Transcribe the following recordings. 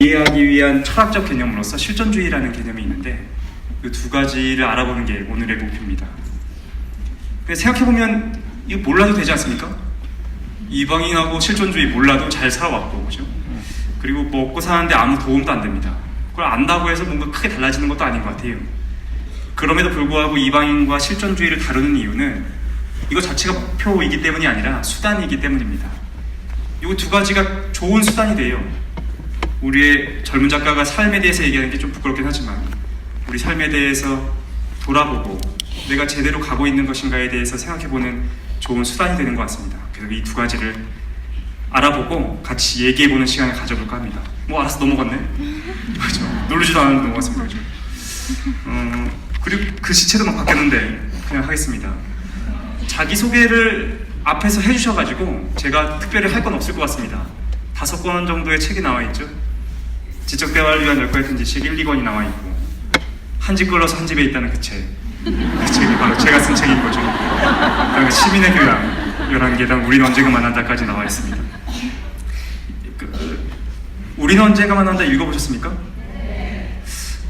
이해하기 위한 철학적 개념으로서 실존주의라는 개념이 있는데 이 두 가지를 알아보는 게 오늘의 목표입니다. 생각해보면 이거 몰라도 되지 않습니까? 이방인하고 실존주의 몰라도 잘 살아왔고, 그죠? 그리고 먹고 사는데 아무 도움도 안 됩니다. 그걸 안다고 해서 뭔가 크게 달라지는 것도 아닌 것 같아요. 그럼에도 불구하고 이방인과 실존주의를 다루는 이유는 이거 자체가 목표이기 때문이 아니라 수단이기 때문입니다. 이 두 가지가 좋은 수단이 돼요. 우리의 젊은 작가가 삶에 대해서 얘기하는 게 좀 부끄럽긴 하지만 우리 삶에 대해서 돌아보고 내가 제대로 가고 있는 것인가에 대해서 생각해보는 좋은 수단이 되는 것 같습니다. 그래서 이 두 가지를 알아보고 같이 얘기해보는 시간을 가져볼까 합니다. 뭐 알아서 넘어갔네? 그렇죠. 누르지도 않았는데 넘어갔습니다. 그렇죠? 그리고 글씨체도 막 바뀌었는데 그냥 하겠습니다. 자기소개를 앞에서 해주셔가지고 제가 특별히 할 건 없을 것 같습니다. 5권 정도의 책이 나와 있죠. 지적대화를 위한 10권의 편지책 1, 2권이 나와 있고 한 집 걸러서 한 집에 있다는 그 책. 그 책이 바로 제가 쓴 책인 거죠. 그다음에 시민의 교양 11계단 우리는 언제가 만난다까지 나와 있습니다. 우리는 언제가 만난다 읽어보셨습니까?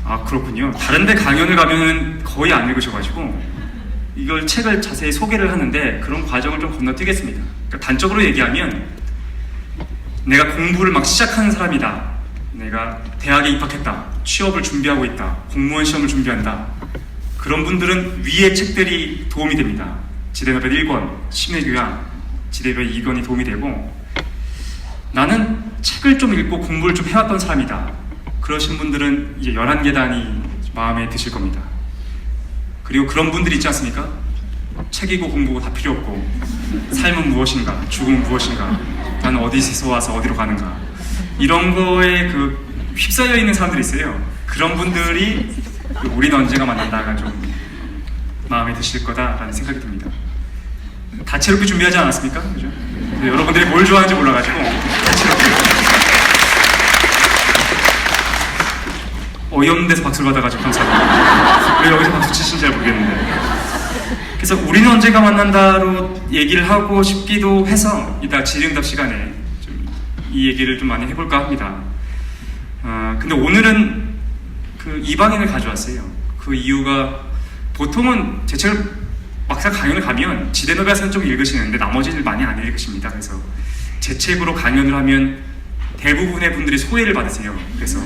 아, 그렇군요. 다른 데 강연을 가면은 거의 안 읽으셔가지고 이걸 책을 자세히 소개를 하는데 그런 과정을 좀 건너뛰겠습니다. 그러니까 단적으로 얘기하면 내가 공부를 막 시작하는 사람이다. 내가 대학에 입학했다. 취업을 준비하고 있다. 공무원 시험을 준비한다. 그런 분들은 위의 책들이 도움이 됩니다. 지대너벨 1권, 시민교양, 지대너벨 2권이 도움이 되고 나는 책을 좀 읽고 공부를 좀 해왔던 사람이다. 그러신 분들은 이제 11계단이 마음에 드실 겁니다. 그리고 그런 분들이 있지 않습니까? 책이고 공부고 다 필요 없고 삶은 무엇인가, 죽음은 무엇인가, 나는 어디서 와서 어디로 가는가 이런 거에 휩싸여 있는 사람들이 있어요. 그런 분들이 우리는 언제가 만난다가 좀 마음에 드실 거다라는 생각이 듭니다. 다채롭게 준비하지 않았습니까? 그죠? 여러분들이 뭘 좋아하는지 몰라가지고 다채롭게 어이없는 데서 박수를 받아가지고 감사합니다. 왜 여기서 박수 치신지 잘 모르겠는데 그래서 우리는 언제가 만난다로 얘기를 하고 싶기도 해서 이따 질의응답 시간에 좀 이 얘기를 좀 많이 해볼까 합니다. 근데 오늘은 그 이방인을 가져왔어요. 그 이유가 보통은 제 책을 막상 강연을 가면 지대노벨에서는 좀 읽으시는데 나머지는 많이 안 읽으십니다. 그래서 제 책으로 강연을 하면 대부분의 분들이 소외를 받으세요. 그래서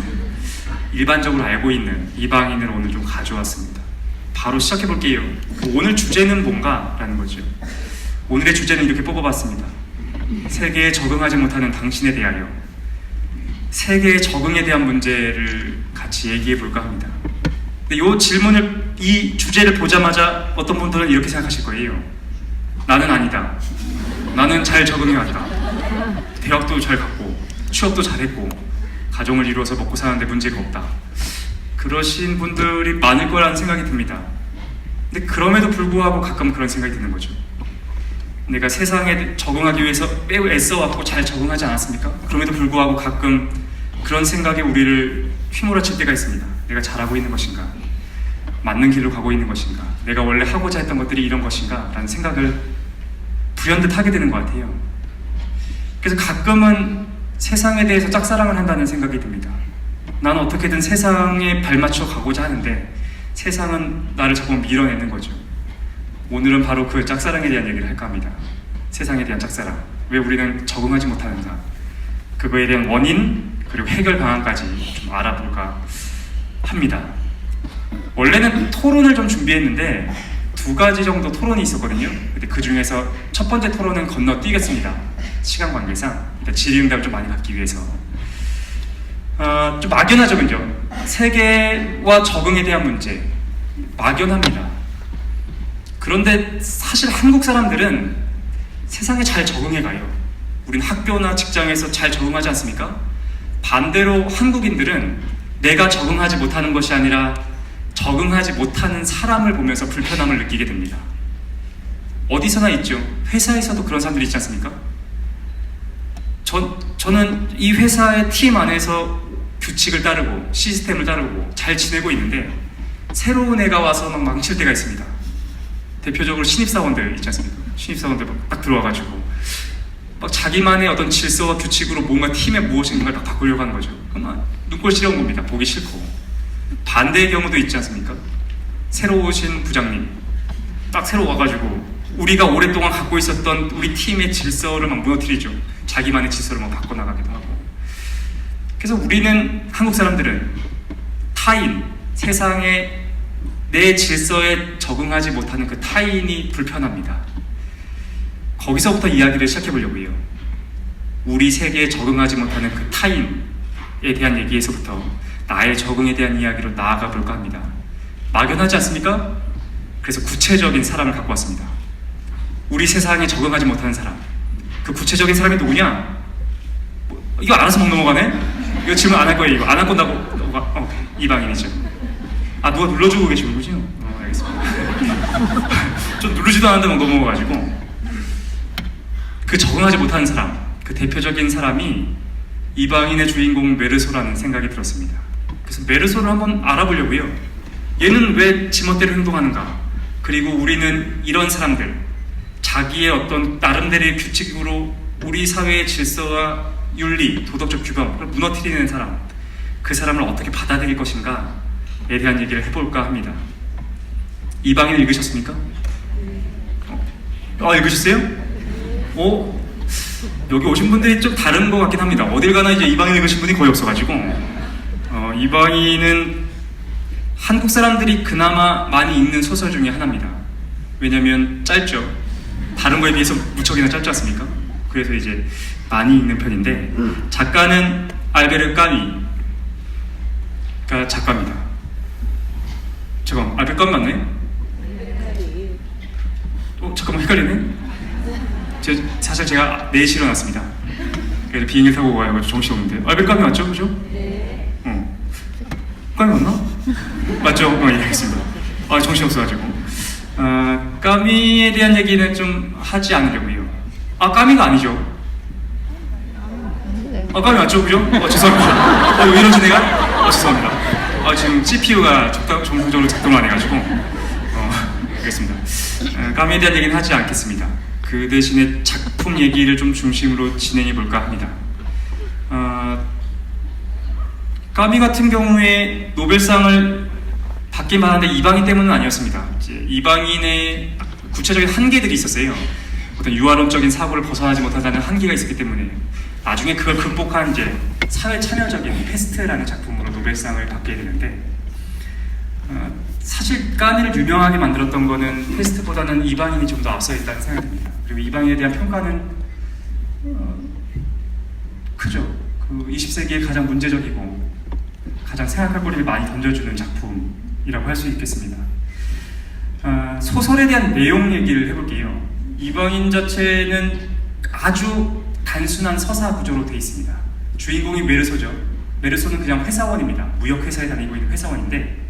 일반적으로 알고 있는 이방인을 오늘 좀 가져왔습니다. 바로 시작해볼게요. 오늘 주제는 뭔가? 라는 거죠. 오늘의 주제는 이렇게 뽑아봤습니다. 세계에 적응하지 못하는 당신에 대하여. 세계에 적응에 대한 문제를 같이 얘기해볼까 합니다. 근데 이 질문을, 이 주제를 보자마자 어떤 분들은 이렇게 생각하실 거예요. 나는 아니다. 나는 잘 적응해왔다. 대학도 잘 갔고 취업도 잘했고 가정을 이루어서 먹고 사는데 문제가 없다. 그러신 분들이 많을 거라는 생각이 듭니다. 근데 그럼에도 불구하고 가끔 그런 생각이 드는 거죠. 내가 세상에 적응하기 위해서 매우 애써왔고 잘 적응하지 않았습니까? 그럼에도 불구하고 가끔 그런 생각에 우리를 휘몰아칠 때가 있습니다. 내가 잘하고 있는 것인가? 맞는 길로 가고 있는 것인가? 내가 원래 하고자 했던 것들이 이런 것인가? 라는 생각을 불현듯 하게 되는 것 같아요. 그래서 가끔은 세상에 대해서 짝사랑을 한다는 생각이 듭니다. 나는 어떻게든 세상에 발맞춰 가고자 하는데 세상은 나를 자꾸 밀어내는 거죠. 오늘은 바로 그 짝사랑에 대한 얘기를 할까 합니다. 세상에 대한 짝사랑. 왜 우리는 적응하지 못하는가? 그거에 대한 원인 그리고 해결 방안까지 좀 알아볼까 합니다. 원래는 토론을 좀 준비했는데 2가지 정도 토론이 있었거든요. 근데 그 중에서 첫 번째 토론은 건너뛰겠습니다. 시간 관계상 질의응답을 좀 많이 받기 위해서 좀 막연하죠, 그죠? 세계와 적응에 대한 문제 막연합니다. 그런데 사실 한국 사람들은 세상에 잘 적응해가요. 우리는 학교나 직장에서 잘 적응하지 않습니까? 반대로 한국인들은 내가 적응하지 못하는 것이 아니라 적응하지 못하는 사람을 보면서 불편함을 느끼게 됩니다. 어디서나 있죠. 회사에서도 그런 사람들이 있지 않습니까? 저는 이 회사의 팀 안에서 규칙을 따르고 시스템을 따르고 잘 지내고 있는데 새로운 애가 와서 막 망칠 때가 있습니다. 대표적으로 신입사원들 있지 않습니까? 신입사원들 딱 들어와가지고 막 자기만의 어떤 질서와 규칙으로 뭔가 팀에 무엇인가를 막 바꾸려고 하는 거죠. 그럼 막 눈꼴시려운 겁니다. 보기 싫고. 반대의 경우도 있지 않습니까? 새로 오신 부장님 딱 새로 와가지고 우리가 오랫동안 갖고 있었던 우리 팀의 질서를 막 무너뜨리죠. 자기만의 질서를 막 바꿔나가기도 하고. 그래서 우리는, 한국 사람들은 타인, 세상에 내 질서에 적응하지 못하는 그 타인이 불편합니다. 거기서부터 이야기를 시작해 보려고 해요. 우리 세계에 적응하지 못하는 그 타인에 대한 얘기에서부터 나의 적응에 대한 이야기로 나아가 볼까 합니다. 막연하지 않습니까? 그래서 구체적인 사람을 갖고 왔습니다. 우리 세상에 적응하지 못하는 사람. 그 구체적인 사람이 누구냐? 이거 알아서 막 넘어가네? 이거 질문 안 할 거예요. 이거 안 할 건다고. 이방인이죠. 아, 누가 눌러주고 계시는 거죠? 알겠습니다. 좀 누르지도 않는데 막 넘어가가지고. 그 적응하지 못하는 사람, 그 대표적인 사람이 이방인의 주인공 메르소라는 생각이 들었습니다. 그래서 메르소를 한번 알아보려고요. 얘는 왜 지멋대로 행동하는가? 그리고 우리는 이런 사람들, 자기의 어떤 나름대로의 규칙으로 우리 사회의 질서와 윤리, 도덕적 규범을 무너뜨리는 사람, 그 사람을 어떻게 받아들일 것인가에 대한 얘기를 해볼까 합니다. 이방인 읽으셨습니까? 읽으셨어요? 여기 오신 분들이 좀 다른 것 같긴 합니다. 어딜 가나 이제 이방인 읽으신 분이 거의 없어가지고 이방인은 한국 사람들이 그나마 많이 읽는 소설 중에 하나입니다. 왜냐면 짧죠. 다른 거에 비해서 무척이나 짧지 않습니까? 그래서 이제 많이 읽는 편인데, 작가는 알베르 까미가 작가입니다. 잠깐만, 알베르 까미 맞네? 잠깐만, 헷갈리네? 사실 제가 4시에 일어났습니다. 그래서 비행기 타고 가요. 정신이 없는데. 알베르 까미 맞죠? 그죠? 네. 까미 맞나? 맞죠? 예, 알겠습니다. 정신이 없어가지고. 까미에 대한 얘기는 좀 하지 않으려고요. 까미가 아니죠. 까미 맞죠? 그죠? 죄송합니다. 왜 이러지 내가? 죄송합니다. 지금 CPU가 정상적으로 작동을 안 해가지고. 알겠습니다. 까미에 대한 얘기는 하지 않겠습니다. 그 대신에 작품 얘기를 좀 중심으로 진행해 볼까 합니다. 까미 같은 경우에 노벨상을 받긴 받았는데 이방인 때문은 아니었습니다. 이제 이방인의 구체적인 한계들이 있었어요. 어떤 유아론적인 사고를 벗어나지 못하다는 한계가 있었기 때문에 나중에 그걸 극복한 이제 사회 참여적인 페스트라는 작품으로 노벨상을 받게 되는데, 사실 까미를 유명하게 만들었던 거는 페스트보다는 이방인이 좀 더 앞서 있다는 생각이 듭니다. 그리고 이방인에 대한 평가는 크죠. 그 20세기에 가장 문제적이고 가장 생각할 거리를 많이 던져주는 작품이라고 할 수 있겠습니다. 소설에 대한 내용 얘기를 해볼게요. 이방인 자체는 아주 단순한 서사 구조로 되어 있습니다. 주인공이 메르소죠. 메르소는 그냥 회사원입니다. 무역회사에 다니고 있는 회사원인데,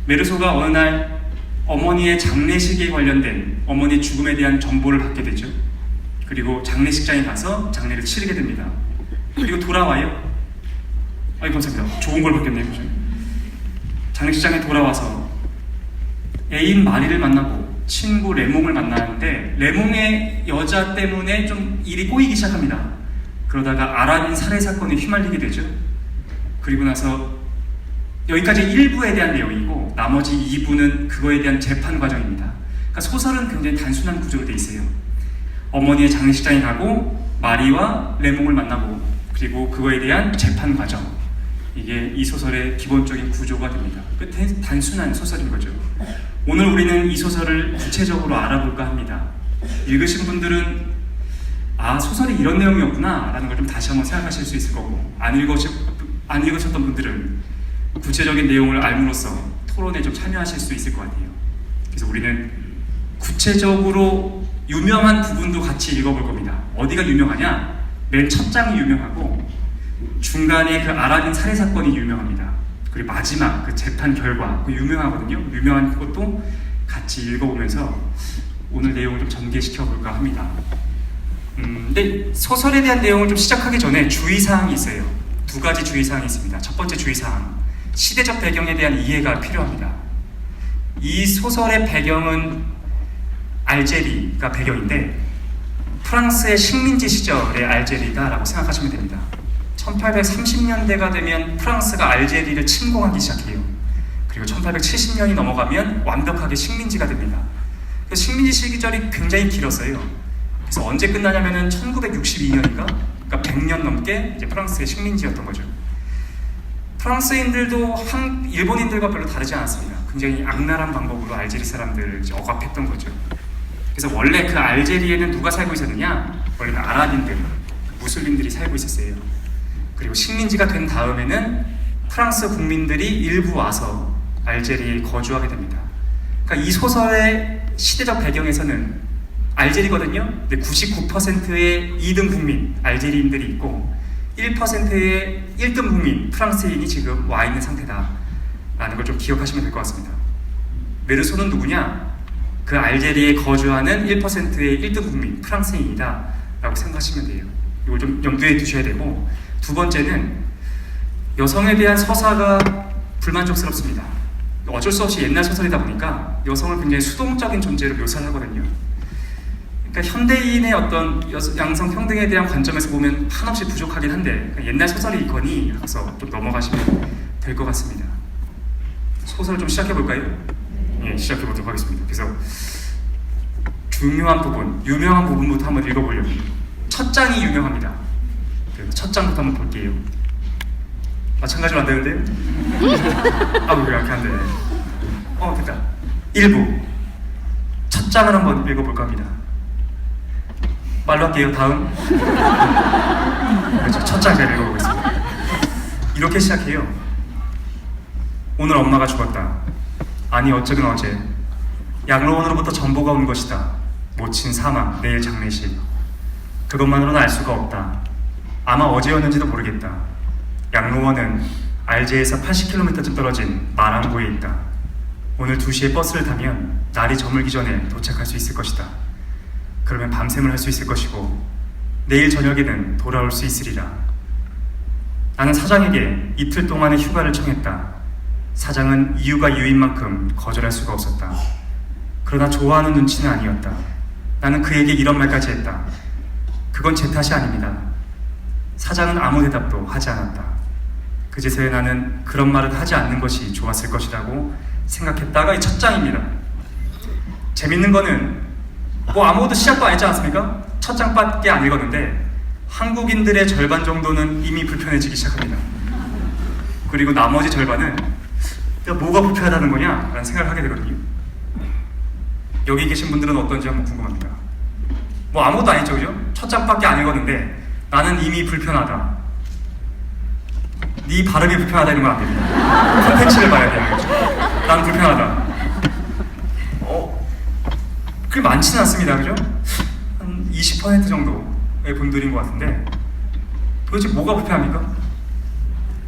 메르소가 어느 날 어머니의 장례식에 관련된 어머니의 죽음에 대한 정보를 받게 되죠. 그리고 장례식장에 가서 장례를 치르게 됩니다. 그리고 돌아와요. 감사합니다. 좋은 걸 받겠네요. 그죠? 장례식장에 돌아와서 애인 마리를 만나고 친구 레몽을 만나는데, 레몽의 여자 때문에 좀 일이 꼬이기 시작합니다. 그러다가 아랍인 살해 사건에 휘말리게 되죠. 그리고 나서 여기까지 1부에 대한 내용이고 나머지 2부는 그거에 대한 재판 과정입니다. 그러니까 소설은 굉장히 단순한 구조로 되어 있어요. 어머니의 장례식장에 가고 마리와 레몽을 만나고 그리고 그거에 대한 재판 과정, 이게 이 소설의 기본적인 구조가 됩니다. 단순한 소설인 거죠. 오늘 우리는 이 소설을 구체적으로 알아볼까 합니다. 읽으신 분들은 소설이 이런 내용이었구나 라는 걸 좀 다시 한번 생각하실 수 있을 거고, 안 읽으셨던 분들은 구체적인 내용을 알므로써 토론에 좀 참여하실 수 있을 것 같아요. 그래서 우리는 구체적으로 유명한 부분도 같이 읽어볼 겁니다. 어디가 유명하냐? 맨 첫 장이 유명하고 중간에 그 아랍인 살해 사건이 유명합니다. 그리고 마지막 그 재판 결과 그 유명하거든요. 유명한 것도 같이 읽어보면서 오늘 내용을 좀 전개시켜 볼까 합니다. 근데 소설에 대한 내용을 좀 시작하기 전에 주의사항이 있어요. 2가지 주의사항이 있습니다. 첫 번째 주의사항, 시대적 배경에 대한 이해가 필요합니다. 이 소설의 배경은 알제리가 배경인데, 프랑스의 식민지 시절의 알제리다라고 생각하시면 됩니다. 1830년대가 되면 프랑스가 알제리를 침공하기 시작해요. 그리고 1870년이 넘어가면 완벽하게 식민지가 됩니다. 그래서 식민지 시기절이 굉장히 길었어요. 그래서 언제 끝나냐면은 1962년인가? 그러니까 100년 넘게 이제 프랑스의 식민지였던 거죠. 프랑스인들도 일본인들과 별로 다르지 않았습니다. 굉장히 악랄한 방법으로 알제리 사람들을 이제 억압했던 거죠. 그래서 원래 그 알제리에는 누가 살고 있었느냐? 원래는 아랍인들, 무슬림들이 살고 있었어요. 그리고 식민지가 된 다음에는 프랑스 국민들이 일부 와서 알제리에 거주하게 됩니다. 그러니까 이 소설의 시대적 배경에서는 알제리거든요. 근데 99%의 2등 국민, 알제리인들이 있고 1%의 1등 국민, 프랑스인이 지금 와 있는 상태다라는 걸 좀 기억하시면 될 것 같습니다. 메르소는 누구냐? 그 알제리에 거주하는 1%의 1등 국민, 프랑스인이다 라고 생각하시면 돼요. 이걸 좀 염두에 두셔야 되고, 두 번째는 여성에 대한 서사가 불만족스럽습니다. 어쩔 수 없이 옛날 소설이다 보니까 여성을 굉장히 수동적인 존재로 묘사를 하거든요. 그러니까 현대인의 어떤 양성 평등에 대한 관점에서 보면 한없이 부족하긴 한데 옛날 소설이 있거니 하고서 좀 넘어가시면 될 것 같습니다. 소설을 좀 시작해 볼까요? 예, 시작해 보도록 하겠습니다. 그래서 중요한 부분, 유명한 부분부터 한번 읽어보려고. 첫 장이 유명합니다. 그래서 첫 장부터 한번 볼게요. 마찬가지로 안 되는데요? 아, 왜 이렇게 안 되네. 됐다. 1부. 첫 장을 한번 읽어볼까 합니다. 말로 할게요. 다음. 그렇죠. 첫 장 제가 읽어보겠습니다. 이렇게 시작해요. 오늘 엄마가 죽었다. 아니 어쩌긴 어제. 양로원으로부터 전보가 온 것이다. 모친 사망, 내일 장례식. 그것만으로는 알 수가 없다. 아마 어제였는지도 모르겠다. 양로원은 알제에서 80km쯤 떨어진 마랑고에 있다. 오늘 2시에 버스를 타면 날이 저물기 전에 도착할 수 있을 것이다. 그러면 밤샘을 할 수 있을 것이고 내일 저녁에는 돌아올 수 있으리라. 나는 사장에게 이틀 동안의 휴가를 청했다. 사장은 이유가 이유인 만큼 거절할 수가 없었다. 그러나 좋아하는 눈치는 아니었다. 나는 그에게 이런 말까지 했다. 그건 제 탓이 아닙니다. 사장은 아무 대답도 하지 않았다. 그제서야 나는 그런 말은 하지 않는 것이 좋았을 것이라고 생각했다가 이 첫 장입니다. 재밌는 거는 아무것도 시작도 안 했지 않습니까? 첫 장밖에 안 읽었는데 한국인들의 절반 정도는 이미 불편해지기 시작합니다. 그리고 나머지 절반은 뭐가 불편하다는 거냐? 라는 생각을 하게 되거든요. 여기 계신 분들은 어떤지 한번 궁금합니다. 아무것도 안 했죠, 그죠? 첫 장밖에 안 읽었는데 나는 이미 불편하다. 네 발음이 불편하다 이런 건 안 됩니다. 콘텐츠를 봐야 되는 거죠. 난 불편하다. 그게 많지는 않습니다, 그죠? 한 20% 정도의 분들인 것 같은데 도대체 뭐가 불편합니까?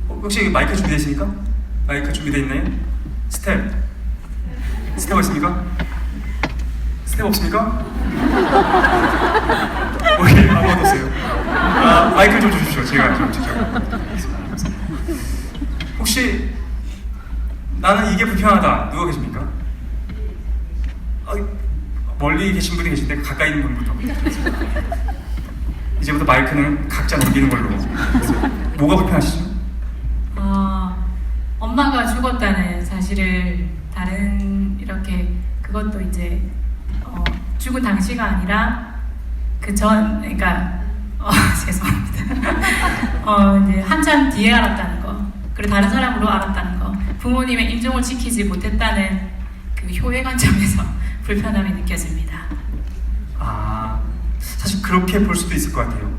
혹시 마이크 준비되어 있습니까? 마이크 준비되어 있나요? 스텝 있습니까? 스텝 없습니까? 왜 아무것도 없어요? 마이크 좀 주십시오. 제가 좀 직접. 혹시 나는 이게 불편하다 누가 계십니까? 멀리 계신 분이 계신데 가까이 있는 분부터. 이제부터 마이크는 각자 넘기는 걸로. 뭐가 불편하시죠? 엄마가 죽었다는 사실을 다른 그것도 이제 죽은 당시가 아니라 그러니까 죄송합니다. 이제 한참 뒤에 알았다는 거, 그리고 다른 사람으로 알았다는 거, 부모님의 인종을 지키지 못했다는 그 효의 관점에서 불편함이 느껴집니다. 사실 그렇게 볼 수도 있을 것 같아요.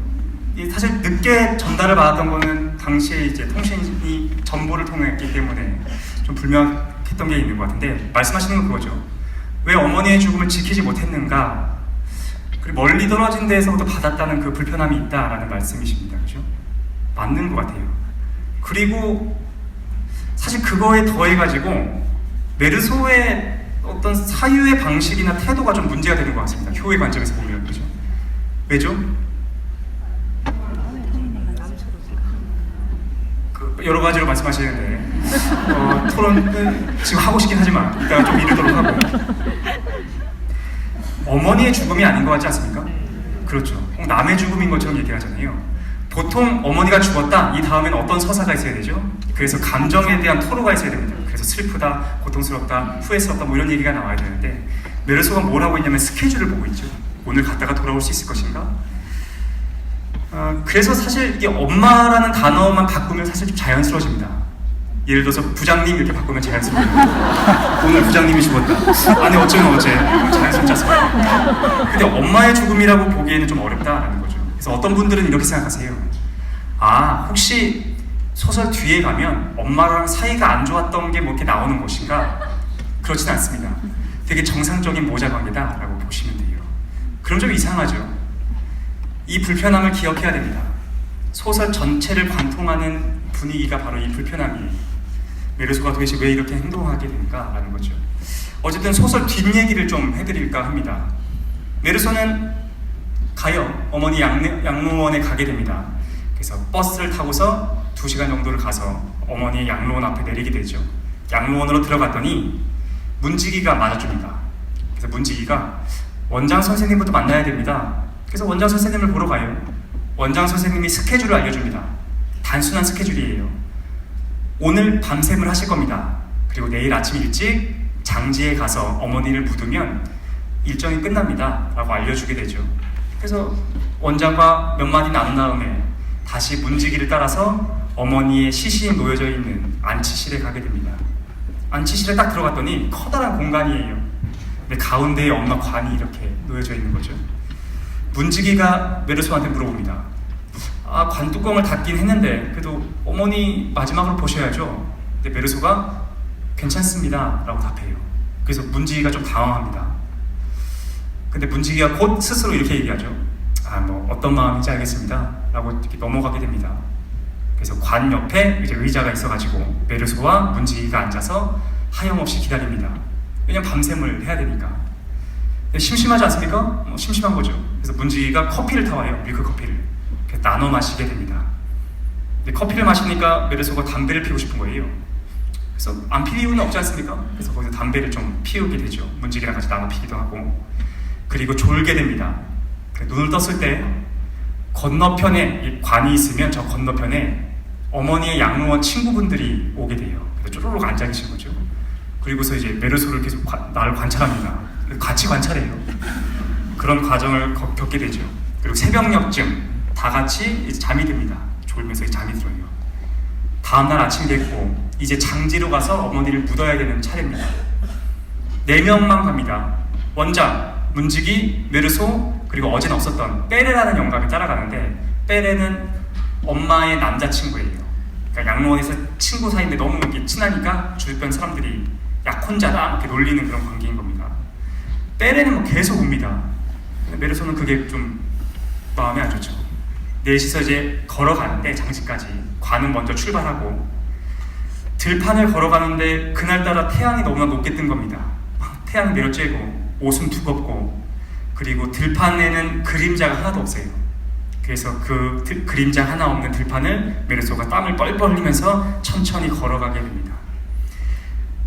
사실 늦게 전달을 받았던 거는 당시에 이제 통신이 전보를 통했기 때문에 좀 불명했던 게 있는 것 같은데, 말씀하시는 건 그거죠. 왜 어머니의 죽음을 지키지 못했는가? 그리고 멀리 떨어진 데에서부터 받았다는 그 불편함이 있다라는 말씀이십니다. 그죠? 맞는 것 같아요. 그리고 사실 그거에 더해가지고 메르소의 어떤 사유의 방식이나 태도가 좀 문제가 되는 것 같습니다. 효의 관점에서 보면. 그죠? 왜죠? 여러 가지로 말씀하시는데 토론은 지금 하고 싶긴 하지만 이따가 좀 미루도록 하고, 어머니의 죽음이 아닌 것 같지 않습니까? 그렇죠. 꼭 남의 죽음인 것처럼 얘기하잖아요. 보통 어머니가 죽었다, 이 다음엔 어떤 서사가 있어야 되죠? 그래서 감정에 대한 토로가 있어야 됩니다. 그래서 슬프다, 고통스럽다, 후회스럽다 뭐 이런 얘기가 나와야 되는데 메르소가 뭘 하고 있냐면 스케줄을 보고 있죠. 오늘 갔다가 돌아올 수 있을 것인가? 그래서 사실 이게 엄마라는 단어만 바꾸면 사실 좀 자연스러워집니다. 예를 들어서 부장님 이렇게 바꾸면 자연스러워요. 오늘 부장님이 죽었다. 아니 어쩌면 어제. 자연스럽지 않습니까? 근데 엄마의 죽음이라고 보기에는 좀 어렵다라는 거죠. 그래서 어떤 분들은 이렇게 생각하세요. 아, 혹시 소설 뒤에 가면 엄마랑 사이가 안 좋았던 게 뭐 이렇게 나오는 것인가? 그렇진 않습니다. 되게 정상적인 모자 관계다라고 보시면 돼요. 그럼 좀 이상하죠. 이 불편함을 기억해야 됩니다. 소설 전체를 관통하는 분위기가 바로 이 불편함이에요. 메르소가 도대체 왜 이렇게 행동하게 되는가라는 거죠. 어쨌든 소설 뒷얘기를 좀 해드릴까 합니다. 메르소는 가요. 어머니 양로원에 가게 됩니다. 그래서 버스를 타고서 2시간 정도를 가서 어머니의 양로원 앞에 내리게 되죠. 양로원으로 들어갔더니 문지기가 맞아줍니다. 그래서 문지기가 원장 선생님부터 만나야 됩니다. 그래서 원장 선생님을 보러 가요. 원장 선생님이 스케줄을 알려줍니다. 단순한 스케줄이에요. 오늘 밤샘을 하실 겁니다. 그리고 내일 아침 일찍 장지에 가서 어머니를 묻으면 일정이 끝납니다. 라고 알려주게 되죠. 그래서 원장과 몇 마디 나눈 다음에 다시 문지기를 따라서 어머니의 시신이 놓여져 있는 안치실에 가게 됩니다. 안치실에 딱 들어갔더니 커다란 공간이에요. 근데 가운데에 엄마 관이 이렇게 놓여져 있는 거죠. 문지기가 메르소한테 물어봅니다. 아, 관 뚜껑을 닫긴 했는데 그래도 어머니 마지막으로 보셔야죠. 근데 메르소가 괜찮습니다 라고 답해요. 그래서 문지기가 좀 당황합니다. 근데 문지기가 곧 스스로 이렇게 얘기하죠. 아, 뭐 어떤 마음인지 알겠습니다 라고 이렇게 넘어가게 됩니다. 그래서 관 옆에 이제 의자가 있어가지고 메르소와 문지기가 앉아서 하염없이 기다립니다. 왜냐면 밤샘을 해야 되니까. 심심하지 않습니까? 심심한 거죠. 그래서 문지기가 커피를 타와요. 밀크 커피를. 나눠 마시게 됩니다. 근데 커피를 마시니까 메르소가 담배를 피우고 싶은 거예요. 그래서 안 피울 이유는 없지 않습니까? 그래서 거기서 담배를 좀 피우게 되죠. 문지기랑 같이 나눠 피기도 하고. 그리고 졸게 됩니다. 눈을 떴을 때 건너편에 관이 있으면 저 건너편에 어머니의 양로원 친구분들이 오게 돼요. 그래서 쪼르륵 앉아 계신 거죠. 그리고서 이제 메르소를 계속 나를 관찰합니다. 같이 관찰해요. 그런 과정을 겪게 되죠. 그리고 새벽녘쯤 다 같이 이제 잠이 듭니다. 졸면서 잠이 들어요. 다음날 아침 됐고 이제 장지로 가서 어머니를 묻어야 되는 차례입니다. 4명만 갑니다. 원장, 문지기, 메르소, 그리고 어제는 없었던 빼레라는 영감이 따라가는데 빼레는 엄마의 남자친구예요. 그러니까 양로원에서 친구 사이인데 너무 이렇게 친하니까 주변 사람들이 약혼자다 이렇게 놀리는 그런 관계인 겁니다. 빼레는 뭐 계속 옵니다. 메르소는 그게 좀 마음에 안 좋죠. 넷이서 이제 걸어가는데 장지까지 관은 먼저 출발하고 들판을 걸어가는데 그날따라 태양이 너무나 높게 뜬 겁니다. 태양이 내려쬐고 옷은 두껍고 그리고 들판에는 그림자가 하나도 없어요. 그래서 그 그림자 하나 없는 들판을 메르소가 땀을 뻘뻘 흘리면서 천천히 걸어가게 됩니다.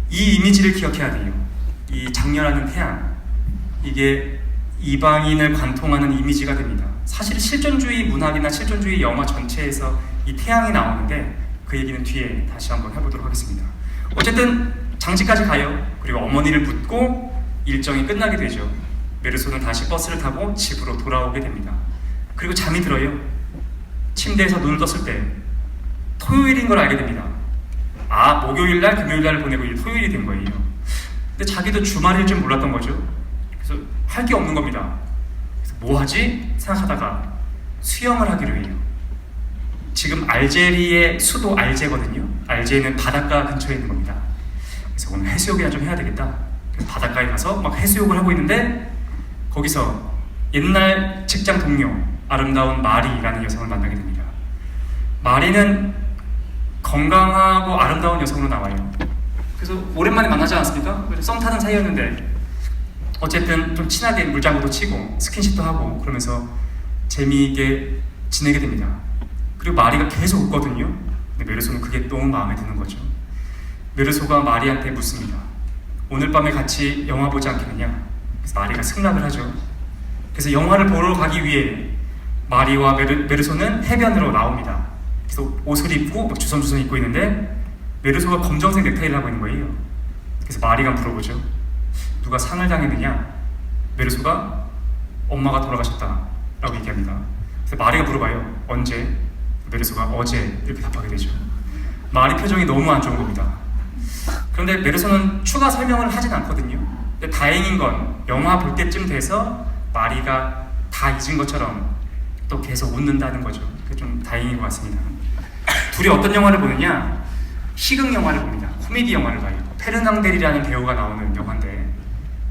이 이미지를 기억해야 돼요. 이 장렬하는 태양, 이게 이방인을 관통하는 이미지가 됩니다. 사실 실존주의 문학이나 실존주의 영화 전체에서 이 태양이 나오는데 그 얘기는 뒤에 다시 한번 해보도록 하겠습니다. 어쨌든 장지까지 가요. 그리고 어머니를 묻고 일정이 끝나게 되죠. 메르소는 다시 버스를 타고 집으로 돌아오게 됩니다. 그리고 잠이 들어요. 침대에서 눈을 떴을 때 토요일인 걸 알게 됩니다. 아, 목요일날, 금요일날 보내고 이제 토요일이 된 거예요. 근데 자기도 주말일 줄 몰랐던 거죠. 그래서 할 게 없는 겁니다. 그래서 뭐 하지? 생각하다가 수영을 하기로 해요. 지금 알제리의 수도 알제거든요. 알제는 바닷가 근처에 있는 겁니다. 그래서 오늘 해수욕이나 좀 해야 되겠다. 그래서 바닷가에 가서 막 해수욕을 하고 있는데 거기서 옛날 직장 동료 아름다운 마리라는 여성을 만나게 됩니다. 마리는 건강하고 아름다운 여성으로 나와요. 그래서 오랜만에 만나지 않았습니까? 썸 타는 사이였는데 어쨌든 좀 친하게 물장구도 치고 스킨십도 하고 그러면서 재미있게 지내게 됩니다. 그리고 마리가 계속 웃거든요. 근데 메르소는 그게 너무 마음에 드는 거죠. 메르소가 마리한테 묻습니다. 오늘 밤에 같이 영화 보지 않겠느냐? 그래서 마리가 승낙을 하죠. 그래서 영화를 보러 가기 위해 마리와 메르소는 해변으로 나옵니다. 그래서 옷을 입고 막 주섬주섬 입고 있는데 메르소가 검정색 넥타이를 하고 있는 거예요. 그래서 마리가 물어보죠. 누가 상을 당했느냐? 메르소가 엄마가 돌아가셨다 라고 얘기합니다. 그래서 마리가 물어봐요. 언제? 메르소가 어제 이렇게 답하게 되죠. 마리 표정이 너무 안 좋은 겁니다. 그런데 메르소는 추가 설명을 하진 않거든요. 근데 다행인 건 영화 볼 때쯤 돼서 마리가 다 잊은 것처럼 또 계속 웃는다는 거죠. 그게 좀 다행인 것 같습니다. 둘이 어떤 영화를 보느냐? 희극 영화를 봅니다. 코미디 영화를 봐요. 페르낭델이라는 배우가 나오는 영화인데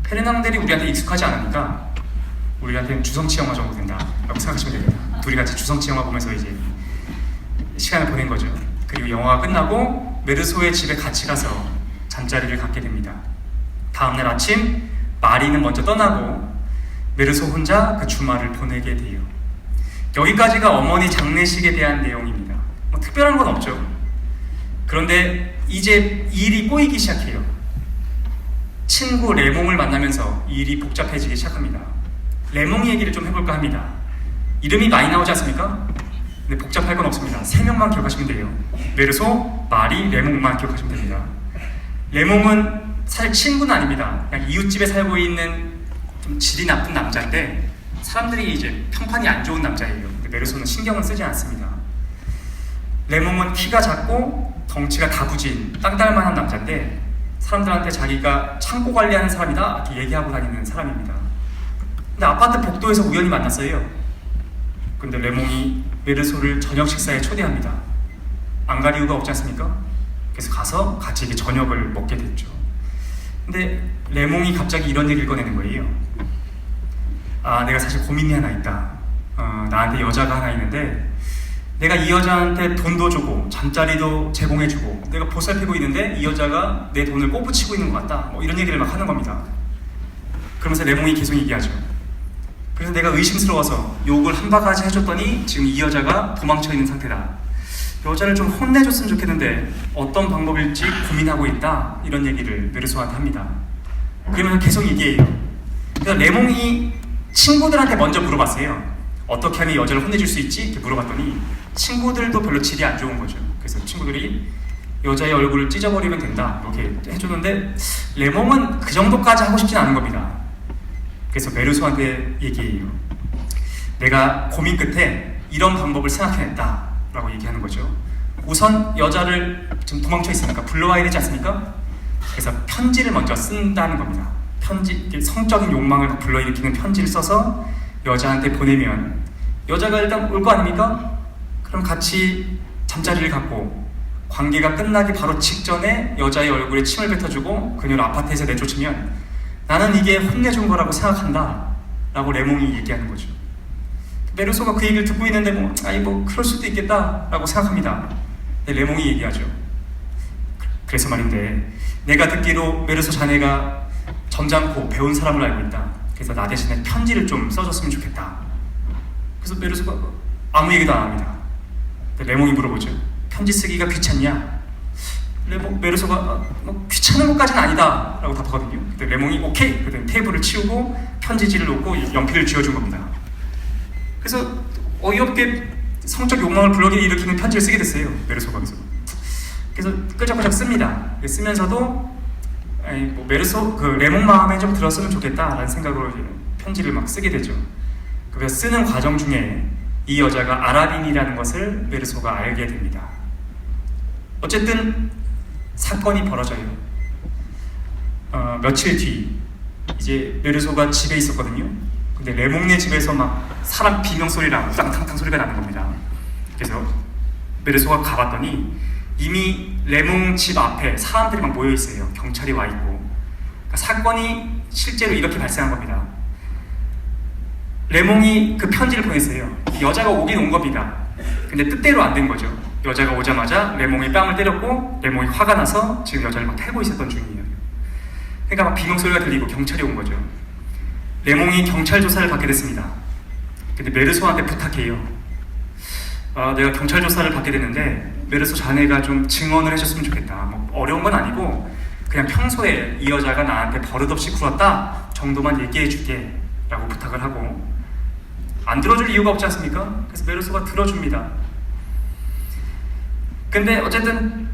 페르낭델이 우리한테 익숙하지 않으니까 우리한테는 주성치 영화 정도 된다라고 생각하시면 됩니다. 둘이 같이 주성치 영화 보면서 이제 시간을 보낸 거죠. 그리고 영화가 끝나고 메르소의 집에 같이 가서 잠자리를 갖게 됩니다. 다음날 아침 마리는 먼저 떠나고 메르소 혼자 그 주말을 보내게 돼요. 여기까지가 어머니 장례식에 대한 내용입니다. 뭐 특별한 건 없죠. 그런데 이제 일이 꼬이기 시작해요. 친구 레몽을 만나면서 일이 복잡해지기 시작합니다. 레몽 얘기를 좀 해볼까 합니다. 이름이 많이 나오지 않습니까? 근데 복잡할 건 없습니다. 3명만 기억하시면 돼요. 메르소, 마리, 레몽만 기억하시면 됩니다. 레몽은 사실 친구는 아닙니다. 그냥 이웃집에 살고 있는 좀 질이 나쁜 남자인데 사람들이 이제 평판이 안 좋은 남자예요. 근데 메르소는 신경은 쓰지 않습니다. 레몽은 키가 작고 덩치가 다부진 땅딸만한 남자인데 사람들한테 자기가 창고 관리하는 사람이다 이렇게 얘기하고 다니는 사람입니다. 근데 아파트 복도에서 우연히 만났어요. 근데 레몽이 메르소를 저녁 식사에 초대합니다. 안 갈 이유가 없지 않습니까? 그래서 가서 같이 이제 저녁을 먹게 됐죠. 근데 레몽이 갑자기 이런 얘기를 꺼내는 거예요. 아, 내가 사실 고민이 하나 있다. 나한테 여자가 하나 있는데 내가 이 여자한테 돈도 주고 잠자리도 제공해주고 내가 보살피고 있는데 이 여자가 내 돈을 꼬부치고 있는 것 같다. 뭐 이런 얘기를 막 하는 겁니다. 그러면서 레몽이 계속 얘기하죠. 그래서 내가 의심스러워서 욕을 한 바가지 해줬더니 지금 이 여자가 도망쳐 있는 상태다. 여자를 좀 혼내줬으면 좋겠는데 어떤 방법일지 고민하고 있다. 이런 얘기를 메르소한테 합니다. 그러면서 계속 얘기해요. 그래서 레몽이 친구들한테 먼저 물어봤어요. 어떻게 하면 여자를 혼내줄 수 있지? 이렇게 물어봤더니 친구들도 별로 질이 안 좋은 거죠. 그래서 친구들이 여자의 얼굴을 찢어버리면 된다 이렇게 해줬는데 레몽은 그 정도까지 하고 싶진 않은 겁니다. 그래서 메르소한테 얘기해요. 내가 고민 끝에 이런 방법을 생각해냈다 라고 얘기하는 거죠. 우선 여자를 지금 도망쳐 있으니까 불러와야 되지 않습니까? 그래서 편지를 먼저 쓴다는 겁니다. 편지, 성적인 욕망을 불러일으키는 편지를 써서 여자한테 보내면 여자가 일단 올 거 아닙니까? 그럼 같이 잠자리를 갖고 관계가 끝나기 바로 직전에 여자의 얼굴에 침을 뱉어주고 그녀를 아파트에서 내쫓으면 나는 이게 혼내준 거라고 생각한다 라고 레몽이 얘기하는 거죠. 메르소가 그 얘기를 듣고 있는데 뭐 그럴 수도 있겠다 라고 생각합니다. 근데 레몽이 얘기하죠. 그래서 말인데 내가 듣기로 메르소 자네가 점잖고 배운 사람을 알고 있다. 그래서 나 대신에 편지를 좀 써줬으면 좋겠다. 그래서 메르소가 아무 얘기도 안 합니다. 레몽이 물어보죠. 편지 쓰기가 귀찮냐? 메르소가 귀찮은 것까지는 아니다 라고 답하거든요. 근데 레몽이 오케이! 그랬더니 테이블을 치우고 편지지를 놓고 연필을 쥐어준 겁니다. 그래서 어이없게 성적 욕망을 불러일으키는 편지를 쓰게 됐어요. 메르소가 그래서 끄적끄적 씁니다. 쓰면서도 메르소 레몽 마음에 좀 들었으면 좋겠다라는 생각으로 편지를 막 쓰게 되죠. 그래서 쓰는 과정 중에 이 여자가 아라딘이라는 것을 메르소가 알게 됩니다. 어쨌든 사건이 벌어져요. 며칠 뒤 이제 메르소가 집에 있었거든요. 근데 레몽네 집에서 막 사람 비명소리랑 우당탕탕 소리가 나는 겁니다. 그래서 메르소가 가봤더니 이미 레몽 집 앞에 사람들이 막 모여 있어요. 경찰이 와 있고. 그러니까 사건이 실제로 이렇게 발생한 겁니다. 레몽이 그 편지를 보냈어요. 여자가 오긴 온 겁니다. 근데 뜻대로 안 된 거죠. 여자가 오자마자 레몽이 뺨을 때렸고 레몽이 화가 나서 지금 여자를 막 패고 있었던 중이에요. 그러니까 막 비명소리가 들리고 경찰이 온 거죠. 레몽이 경찰 조사를 받게 됐습니다. 근데 메르소한테 부탁해요. 내가 경찰 조사를 받게 됐는데 메르소 자네가 좀 증언을 해줬으면 좋겠다. 뭐 어려운 건 아니고 그냥 평소에 이 여자가 나한테 버릇없이 굴었다 정도만 얘기해 줄게 라고 부탁을 하고 안 들어줄 이유가 없지 않습니까? 그래서 메르소가 들어줍니다. 근데 어쨌든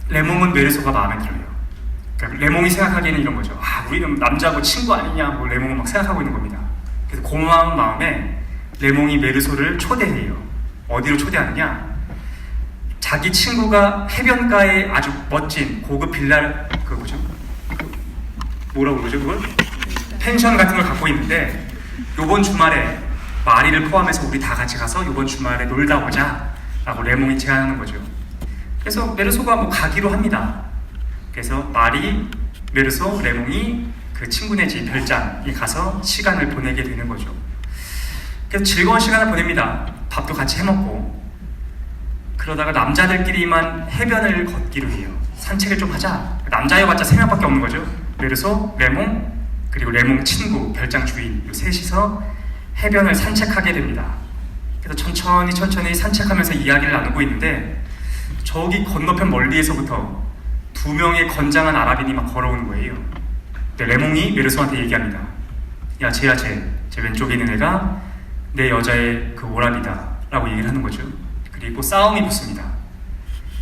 레몽은 메르소가 마음에 들어요. 그러니까 레몽이 생각하기에는 이런 거죠. 아, 우리는 남자고 친구 아니냐, 뭐 레몽은 막 생각하고 있는 겁니다. 그래서 고마운 마음에 레몽이 메르소를 초대해요. 어디로 초대하느냐? 자기 친구가 해변가에 아주 멋진 고급 빌라, 그 뭐죠? 뭐라고 그러죠, 그걸? 펜션 같은 걸 갖고 있는데 요번 주말에 마리를 포함해서 우리 다 같이 가서 요번 주말에 놀다 오자 라고 레몽이 제안하는 거죠. 그래서 메르소가 뭐 가기로 합니다. 그래서 마리, 메르소, 레몽이 그 친구네 집 별장에 가서 시간을 보내게 되는 거죠. 그래서 즐거운 시간을 보냅니다. 밥도 같이 해먹고. 그러다가 남자들끼리만 해변을 걷기로 해요. 산책을 좀 하자. 남자여봤자 3명밖에 없는 거죠. 메르소, 레몽, 그리고 레몽 친구, 별장 주인 이 셋이서 해변을 산책하게 됩니다. 그래서 천천히 산책하면서 이야기를 나누고 있는데 저기 건너편 멀리에서부터 2명의 건장한 아랍인이 막 걸어오는 거예요. 근데 레몽이 메르소한테 얘기합니다. 야, 쟤 왼쪽에 있는 애가 내 여자의 그 오랍이다 라고 얘기를 하는 거죠. 그리고 싸움이 붙습니다.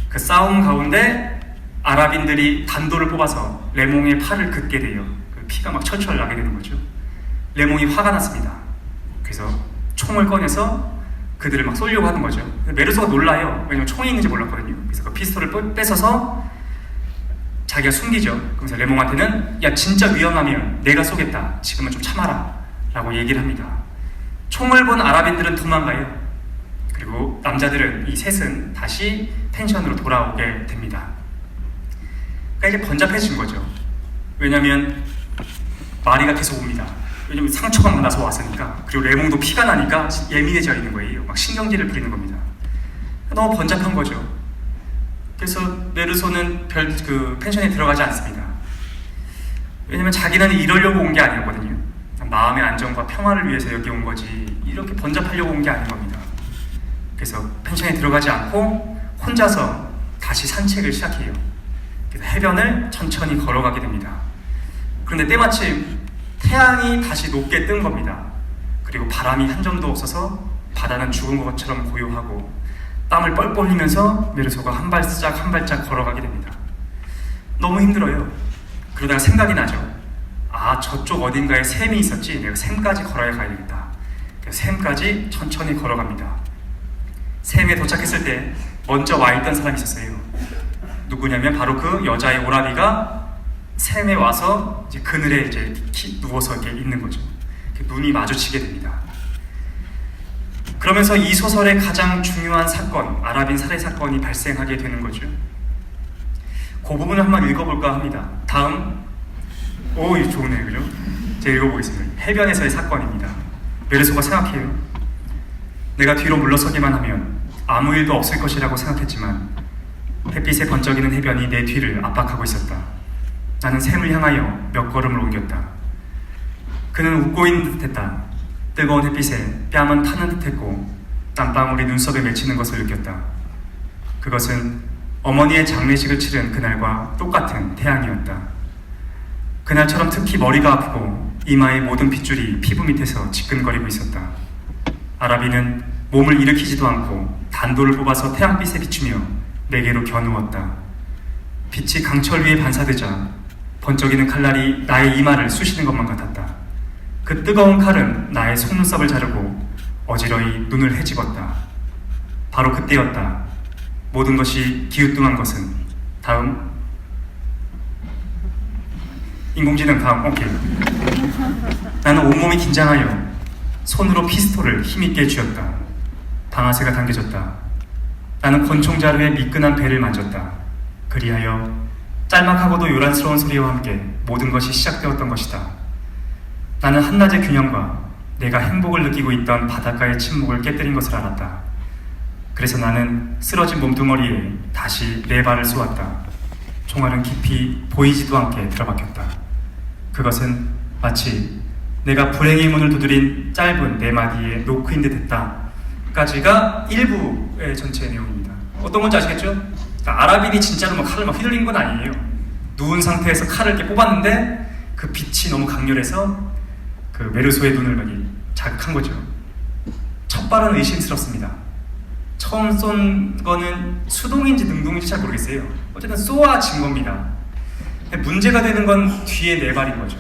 그 싸움 가운데 아랍인들이 단도를 뽑아서 레몽의 팔을 긋게 돼요. 그 피가 막 철철 나게 되는 거죠. 레몽이 화가 났습니다. 그래서 총을 꺼내서 그들을 막 쏘려고 하는 거죠. 메르소가 놀라요. 왜냐면 총이 있는지 몰랐거든요. 그래서 그 피스톨을 뺏어서 자기가 숨기죠. 그래서 레몽한테는 야, 진짜 위험하면 내가 쏘겠다. 지금은 좀 참아라 라고 얘기를 합니다. 총을 본 아랍인들은 도망가요. 그리고 남자들은 이 셋은 다시 펜션으로 돌아오게 됩니다. 그러니까 이제 번잡해진 거죠. 왜냐면 마리가 계속 옵니다. 왜냐면 상처가 막 나서 왔으니까. 그리고 레몽도 피가 나니까 예민해져 있는 거예요. 막 신경질을 부리는 겁니다. 너무 번잡한 거죠. 그래서 메르소는 그 펜션에 들어가지 않습니다. 왜냐면 자기는 이러려고 온 게 아니었거든요. 마음의 안정과 평화를 위해서 여기 온 거지 이렇게 번잡하려고 온 게 아닌 겁니다. 그래서 펜션에 들어가지 않고 혼자서 다시 산책을 시작해요. 그래서 해변을 천천히 걸어가게 됩니다. 그런데 때마침 태양이 다시 높게 뜬 겁니다. 그리고 바람이 한 점도 없어서 바다는 죽은 것처럼 고요하고 땀을 뻘뻘 흘리면서 메르소가 한 발짝 걸어가게 됩니다. 너무 힘들어요. 그러다가 생각이 나죠. 아, 저쪽 어딘가에 샘이 있었지. 내가 샘까지 걸어야 가야겠다. 그래서 샘까지 천천히 걸어갑니다. 샘에 도착했을 때 먼저 와 있던 사람이 있었어요. 누구냐면 바로 그 여자의 오라비가 샘에 와서 이제 그늘에 이제 누워서 이렇게 있는 거죠. 눈이 마주치게 됩니다. 그러면서 이 소설의 가장 중요한 사건, 아랍인 살해 사건이 발생하게 되는 거죠. 그 부분을 한번 읽어볼까 합니다. 다음, 이거 좋네요, 그죠? 제가 읽어보겠습니다. 해변에서의 사건입니다. 메르소가 생각해요. 내가 뒤로 물러서기만 하면 아무 일도 없을 것이라고 생각했지만 햇빛에 번쩍이는 해변이 내 뒤를 압박하고 있었다. 나는 샘을 향하여 몇 걸음을 옮겼다. 그는 웃고 있는 듯했다. 뜨거운 햇빛에 뺨은 타는 듯했고 땀방울이 눈썹에 맺히는 것을 느꼈다. 그것은 어머니의 장례식을 치른 그날과 똑같은 태양이었다. 그날처럼 특히 머리가 아프고 이마의 모든 핏줄이 피부 밑에서 지끈거리고 있었다. 아라비는 몸을 일으키지도 않고 단도를 뽑아서 태양빛에 비추며 내게로 겨누었다. 빛이 강철 위에 반사되자 번쩍이는 칼날이 나의 이마를 쑤시는 것만 같았다. 그 뜨거운 칼은 나의 속눈썹을 자르고 어지러이 눈을 헤집었다. 바로 그때였다. 모든 것이 기우뚱한 것은. 다음. 인공지능 다음. 오케이. 나는 온몸이 긴장하여 손으로 피스톨을 힘있게 쥐었다. 방아쇠가 당겨졌다. 나는 권총자루의 미끈한 배를 만졌다. 그리하여 짤막하고도 요란스러운 소리와 함께 모든 것이 시작되었던 것이다. 나는 한낮의 균형과 내가 행복을 느끼고 있던 바닷가의 침묵을 깨뜨린 것을 알았다. 그래서 나는 쓰러진 몸뚱어리에 다시 내 발을 쏘았다. 총알은 깊이 보이지도 않게 들어박혔다. 그것은 마치 내가 불행의 문을 두드린 짧은 네 마디의 노크인 듯 했다. 까지가 일부의 전체 내용입니다. 어떤 건지 아시겠죠? 그러니까 아랍인이 진짜로 막 칼을 막 휘둘린 건 아니에요. 누운 상태에서 칼을 이렇게 뽑았는데 그 빛이 너무 강렬해서 그 메르소의 눈을 많이 자극한 거죠. 첫 발은 의심스럽습니다. 처음 쏜 거는 수동인지 능동인지 잘 모르겠어요. 어쨌든 쏘아진 겁니다. 근데 문제가 되는 건 뒤에 네 발인 거죠.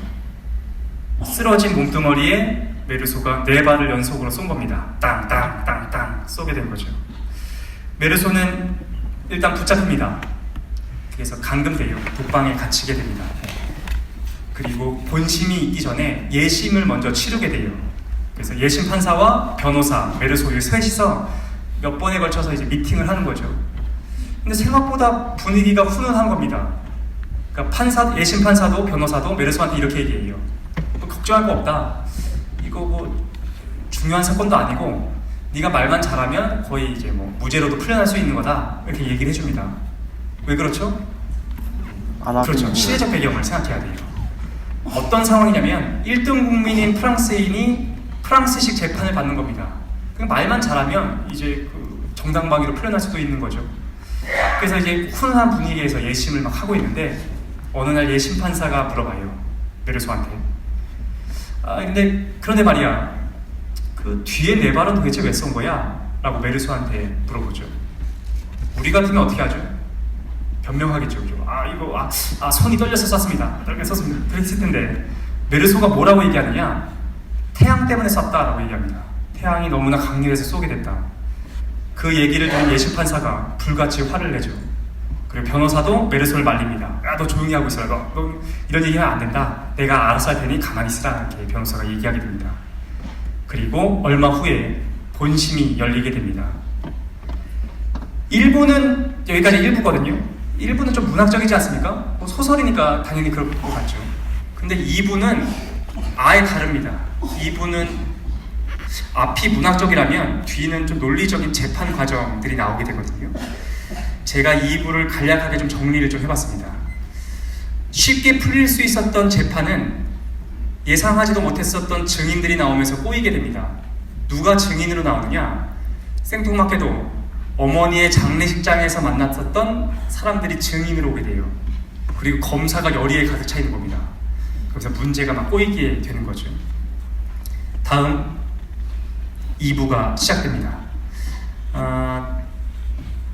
쓰러진 몸뚱어리에 메르소가 네 발을 연속으로 쏜 겁니다. 땅땅땅땅 쏘게 된 거죠. 메르소는 일단 붙잡힙니다. 그래서 감금돼요. 독방에 갇히게 됩니다. 그리고 본심이 있기 전에 예심을 먼저 치르게 돼요. 그래서 예심 판사와 변호사, 메르소 이 셋이서 몇 번에 걸쳐서 이제 미팅을 하는 거죠. 근데 생각보다 분위기가 훈훈한 겁니다. 그러니까 예심 판사도 변호사도 메르소한테 이렇게 얘기해요. 뭐 걱정할 거 없다. 이거 뭐 중요한 사건도 아니고 네가 말만 잘하면 거의 이제 뭐 무죄로도 풀려날 수 있는 거다. 이렇게 얘기를 해줍니다. 왜 그렇죠? 그렇죠. 시대적 배경을 생각해야 돼요. 어떤 상황이냐면 1등 국민인 프랑스인이 프랑스식 재판을 받는 겁니다. 그냥 말만 잘하면 이제 그 정당방위로 풀려날 수도 있는 거죠. 그래서 이제 훈훈한 분위기에서 예심을 막 하고 있는데 어느 날 예심 판사가 물어봐요. 메르소한테. 근데 그런데 말이야. 그 뒤에 네 발은 도대체 왜 쏜 거야? 라고 메르소한테 물어보죠. 우리 같으면 어떻게 하죠? 변명하겠죠. 이거 손이 떨려서 쐈습니다. 떨려서 쐈습니다. 그랬을 텐데 메르소가 뭐라고 얘기하느냐? 태양 때문에 쐈다라고 얘기합니다. 태양이 너무나 강렬해서 쏘게 됐다. 그 얘기를 들은 예심 판사가 불같이 화를 내죠. 그리고 변호사도 메르소를 말립니다. 너 조용히 하고 있어라. 너 이런 얘기하면 안 된다. 내가 알아서 할 테니 가만히 있으라. 이렇게 변호사가 얘기하게 됩니다. 그리고 얼마 후에 본심이 열리게 됩니다. 1부는 여기까지 1부거든요. 1부는 좀 문학적이지 않습니까? 뭐 소설이니까 당연히 그럴 것 같죠. 근데 2부는 아예 다릅니다. 2부는 앞이 문학적이라면 뒤는 좀 논리적인 재판 과정들이 나오게 되거든요. 제가 2부를 간략하게 좀 정리를 좀 해봤습니다. 쉽게 풀릴 수 있었던 재판은 예상하지도 못했었던 증인들이 나오면서 꼬이게 됩니다. 누가 증인으로 나오느냐? 생뚱맞게도 어머니의 장례식장에서 만났었던 사람들이 증인으로 오게 돼요. 그리고 검사가 열의에 가득 차 있는 겁니다. 그래서 문제가 막 꼬이게 되는 거죠. 다음 2부가 시작됩니다.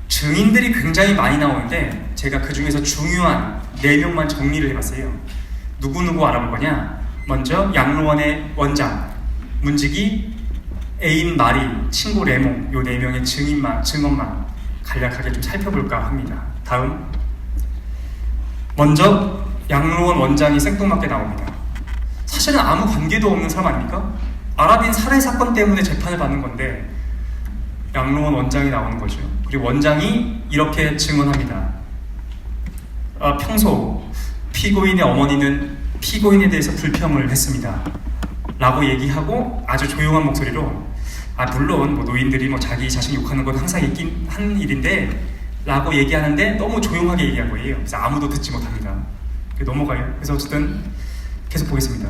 증인들이 굉장히 많이 나오는데 제가 그 중에서 중요한 4명만 정리를 해봤어요. 누구누구 알아볼 거냐? 먼저 양로원의 원장, 문지기, 애인 마리, 친구 레몽 요 4명의 증언만 간략하게 좀 살펴볼까 합니다. 다음 먼저 양로원 원장이 생뚱맞게 나옵니다. 사실은 아무 관계도 없는 사람 아닙니까? 아랍인 살해 사건 때문에 재판을 받는 건데 양로원 원장이 나오는 거죠. 그리고 원장이 이렇게 증언합니다. 평소 피고인의 어머니는 피고인에 대해서 불평을 했습니다. 라고 얘기하고 아주 조용한 목소리로 물론 뭐 노인들이 뭐 자기 자식 욕하는 건 항상 있긴 한 일인데 라고 얘기하는데 너무 조용하게 얘기한 거예요. 그래서 아무도 듣지 못합니다. 넘어가요. 그래서 어쨌든 계속 보겠습니다.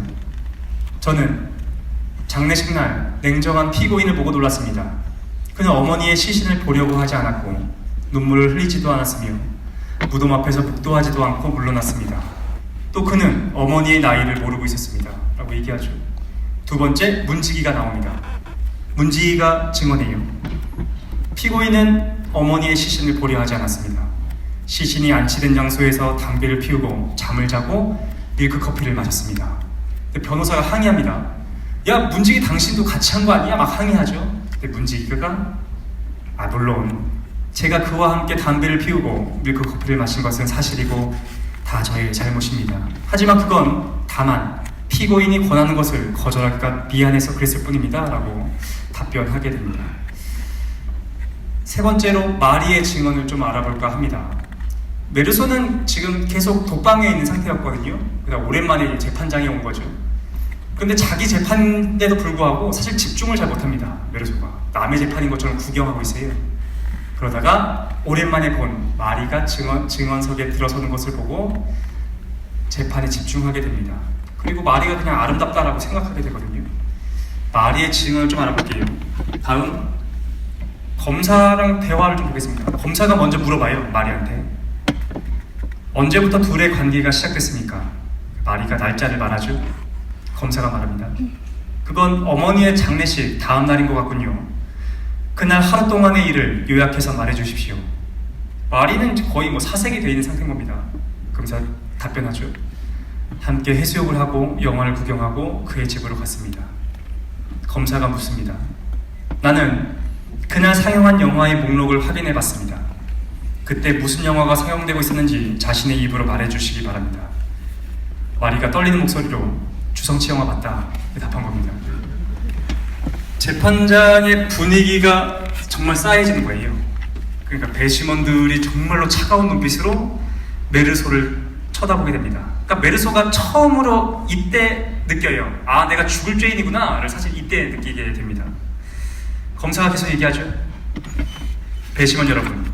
저는 장례식 날 냉정한 피고인을 보고 놀랐습니다. 그는 어머니의 시신을 보려고 하지 않았고 눈물을 흘리지도 않았으며 무덤 앞에서 복도하지도 않고 물러났습니다. 또 그는 어머니의 나이를 모르고 있었습니다. 라고 얘기하죠. 두 번째, 문지기가 나옵니다. 문지기가 증언해요. 피고인은 어머니의 시신을 보려 하지 않았습니다. 시신이 안치된 장소에서 담배를 피우고 잠을 자고 밀크커피를 마셨습니다. 근데 변호사가 항의합니다. 야, 문지기 당신도 같이 한 거 아니야? 막 항의하죠. 근데 문지기가 물론 제가 그와 함께 담배를 피우고 밀크커피를 마신 것은 사실이고 다 저의 잘못입니다. 하지만 그건 다만 피고인이 권하는 것을 거절하기가 미안해서 그랬을 뿐입니다. 라고 답변하게 됩니다. 세 번째로 마리의 증언을 좀 알아볼까 합니다. 메르소는 지금 계속 독방에 있는 상태였거든요. 그러니까 오랜만에 재판장에 온 거죠. 근데 자기 재판인데도 불구하고 사실 집중을 잘 못합니다. 메르소가 남의 재판인 것처럼 구경하고 있어요. 그러다가 오랜만에 본 마리가 증언석에 들어서는 것을 보고 재판에 집중하게 됩니다. 그리고 마리가 그냥 아름답다라고 생각하게 되거든요. 마리의 증언을 좀 알아볼게요. 다음 검사랑 대화를 좀 보겠습니다. 검사가 먼저 물어봐요. 마리한테 언제부터 둘의 관계가 시작됐습니까? 마리가 날짜를 말하죠. 검사가 말합니다. 그건 어머니의 장례식 다음 날인 것 같군요. 그날 하루 동안의 일을 요약해서 말해주십시오. 마리는 거의 사색이 되어 있는 상태인 겁니다. 검사 답변하죠. 함께 해수욕을 하고 영화를 구경하고 그의 집으로 갔습니다. 검사가 묻습니다. 나는 그날 상영한 영화의 목록을 확인해 봤습니다. 그때 무슨 영화가 상영되고 있었는지 자신의 입으로 말해주시기 바랍니다. 마리가 떨리는 목소리로 주성치 영화 봤다 답한 겁니다. 재판장의 분위기가 정말 싸해지는 거예요. 그러니까 배심원들이 정말로 차가운 눈빛으로 메르소를 쳐다보게 됩니다. 그러니까 메르소가 처음으로 이때 느껴요. 아, 내가 죽을 죄인이구나를 사실 이때 느끼게 됩니다. 검사가 계속 얘기하죠. 배심원 여러분,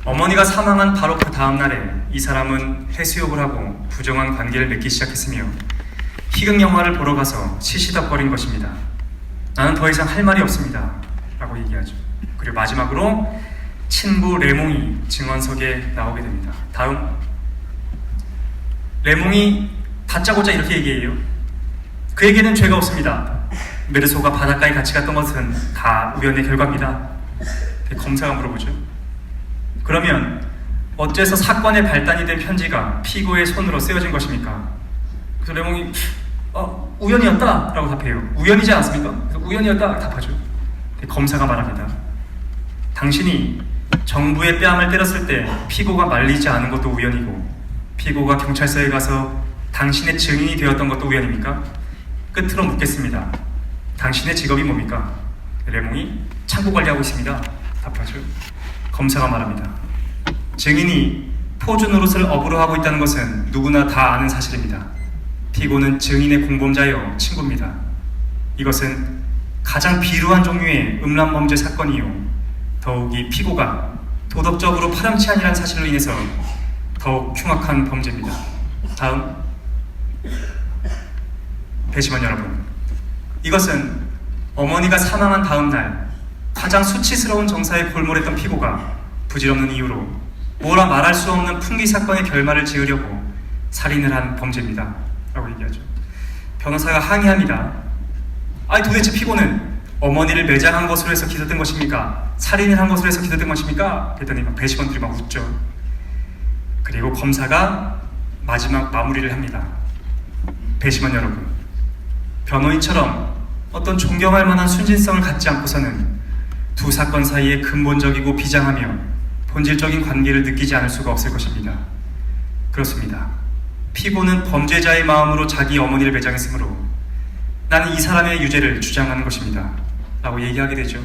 어머니가 사망한 바로 그 다음 날에 이 사람은 해수욕을 하고 부정한 관계를 맺기 시작했으며 희극 영화를 보러 가서 시시덕거린 것입니다. 나는 더 이상 할 말이 없습니다 라고 얘기하죠. 그리고 마지막으로 친구 레몽이 증언석에 나오게 됩니다. 다음, 레몽이 다짜고짜 이렇게 얘기해요. 그에게는 죄가 없습니다. 메르소가 바닷가에 같이 갔던 것은 다 우연의 결과입니다. 검사가 물어보죠. 그러면 어째서 사건의 발단이 된 편지가 피고의 손으로 쓰여진 것입니까? 그래서 레몽이 우연이었다 라고 답해요. 우연이지 않습니까? 그래서 우연이었다 답하죠. 검사가 말합니다. 당신이 정부의 뺨을 때렸을 때 피고가 말리지 않은 것도 우연이고 피고가 경찰서에 가서 당신의 증인이 되었던 것도 우연입니까? 끝으로 묻겠습니다. 당신의 직업이 뭡니까? 레몽이 창고 관리하고 있습니다 답하죠. 검사가 말합니다. 증인이 포주 노릇을 업으로 하고 있다는 것은 누구나 다 아는 사실입니다. 피고는 증인의 공범자요 친구입니다. 이것은 가장 비루한 종류의 음란범죄 사건이요 더욱이 피고가 도덕적으로 파렴치 아니라는 사실로 인해서 더욱 흉악한 범죄입니다. 다음, 배심원 여러분, 이것은 어머니가 사망한 다음 날 가장 수치스러운 정사에 골몰했던 피고가 부질없는 이유로 뭐라 말할 수 없는 풍기 사건의 결말을 지으려고 살인을 한 범죄입니다 라고 얘기하죠. 변호사가 항의합니다. 아니 도대체 피고는 어머니를 매장한 것으로 해서 기소된 것입니까? 살인을 한 것으로 해서 기소된 것입니까? 그랬더니 배심원들이 막 웃죠. 그리고 검사가 마지막 마무리를 합니다. 배심원 여러분, 변호인처럼 어떤 존경할 만한 순진성을 갖지 않고서는 두 사건 사이에 근본적이고 비장하며 본질적인 관계를 느끼지 않을 수가 없을 것입니다. 그렇습니다. 피고는 범죄자의 마음으로 자기 어머니를 매장했으므로 나는 이 사람의 유죄를 주장하는 것입니다 라고 얘기하게 되죠.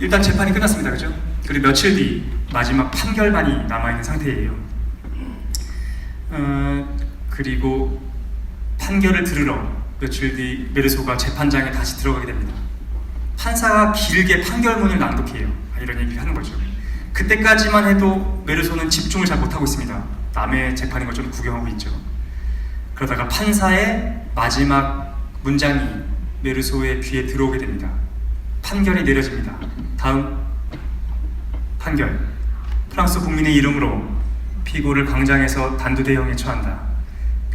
일단 재판이 끝났습니다. 그죠? 그리고 며칠 뒤 마지막 판결만이 남아있는 상태예요. 그리고 판결을 들으러 며칠 뒤 메르소가 재판장에 다시 들어가게 됩니다. 판사가 길게 판결문을 낭독해요. 이런 얘기를 하는 거죠. 그때까지만 해도 메르소는 집중을 잘 못하고 있습니다. 남의 재판인 걸 좀 구경하고 있죠. 그러다가 판사의 마지막 문장이 메르소의 귀에 들어오게 됩니다. 판결이 내려집니다. 다음, 판결. 프랑스 국민의 이름으로 피고를 광장에서 단두대형에 처한다.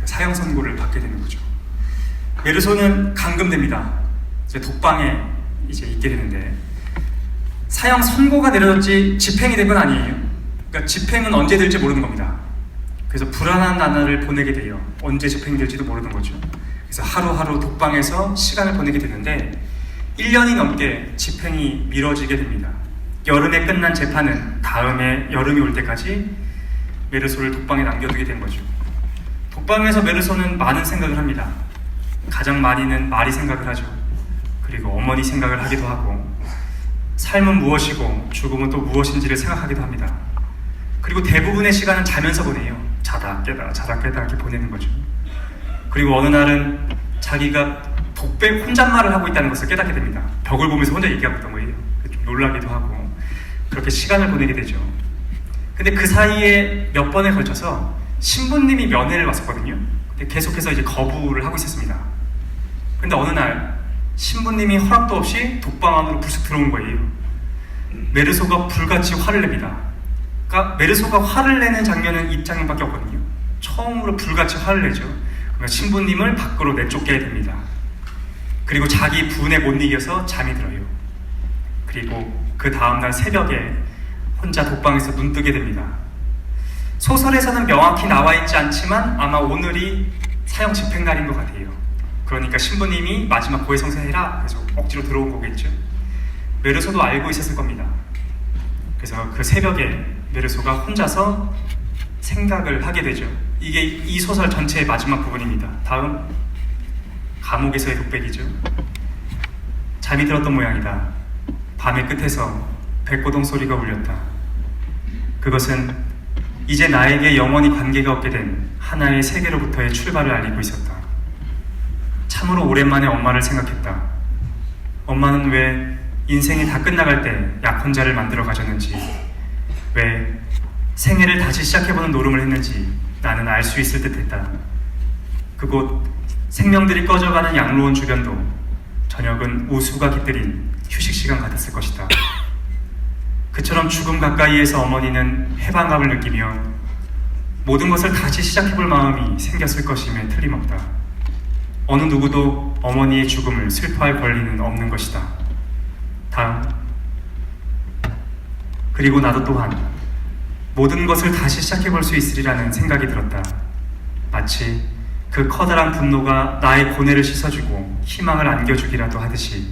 사형 선고를 받게 되는 거죠. 메르소는 감금됩니다. 이제 독방에 있게 되는데 사형 선고가 내려졌지 집행이 된 건 아니에요. 그러니까 집행은 언제 될지 모르는 겁니다. 그래서 불안한 나날을 보내게 돼요. 언제 집행될지도 모르는 거죠. 그래서 하루하루 독방에서 시간을 보내게 되는데 1년이 넘게 집행이 미뤄지게 됩니다. 여름에 끝난 재판은 다음에 여름이 올 때까지 메르소를 독방에 남겨두게 된 거죠. 독방에서 메르소는 많은 생각을 합니다. 가장 많이는 마리 생각을 하죠. 그리고 어머니 생각을 하기도 하고 삶은 무엇이고 죽음은 또 무엇인지를 생각하기도 합니다. 그리고 대부분의 시간은 자면서 보내요. 자다 깨다 자다 깨다 이렇게 보내는 거죠. 그리고 어느 날은 자기가 독배 혼잣말을 하고 있다는 것을 깨닫게 됩니다. 벽을 보면서 혼자 얘기하고 있던 거예요. 좀 놀라기도 하고 그렇게 시간을 보내게 되죠. 근데 그 사이에 몇 번에 걸쳐서 신부님이 면회를 왔었거든요. 근데 계속해서 이제 거부를 하고 있었습니다. 근데 어느 날 신부님이 허락도 없이 독방 안으로 불쑥 들어온 거예요. 메르소가 불같이 화를 냅니다. 그러니까 메르소가 화를 내는 장면은 이 장면밖에 없거든요. 처음으로 불같이 화를 내죠. 그러니까 신부님을 밖으로 내쫓게 됩니다. 그리고 자기 분에 못 이겨서 잠이 들어요. 그리고 그 다음날 새벽에 혼자 독방에서 눈뜨게 됩니다. 소설에서는 명확히 나와 있지 않지만 아마 오늘이 사형 집행날인 것 같아요. 그러니까 신부님이 마지막 고해성사해라 그래서 억지로 들어온 거겠죠. 메르소도 알고 있었을 겁니다. 그래서 그 새벽에 메르소가 혼자서 생각을 하게 되죠. 이게 이 소설 전체의 마지막 부분입니다. 다음, 감옥에서의 독백이죠. 잠이 들었던 모양이다. 밤의 끝에서 백고동 소리가 울렸다. 그것은 이제 나에게 영원히 관계가 없게 된 하나의 세계로부터의 출발을 알리고 있었다. 참으로 오랜만에 엄마를 생각했다. 엄마는 왜 인생이 다 끝나갈 때 약혼자를 만들어 가졌는지, 왜 생애를 다시 시작해보는 노름을 했는지 나는 알 수 있을 듯 했다. 그곳 생명들이 꺼져가는 양로원 주변도 저녁은 우수가 깃들인 휴식시간 같았을 것이다. 그처럼 죽음 가까이에서 어머니는 해방감을 느끼며 모든 것을 다시 시작해볼 마음이 생겼을 것임에 틀림없다. 어느 누구도 어머니의 죽음을 슬퍼할 권리는 없는 것이다. 다음. 그리고 나도 또한 모든 것을 다시 시작해볼 수 있으리라는 생각이 들었다. 마치 그 커다란 분노가 나의 고뇌를 씻어주고 희망을 안겨주기라도 하듯이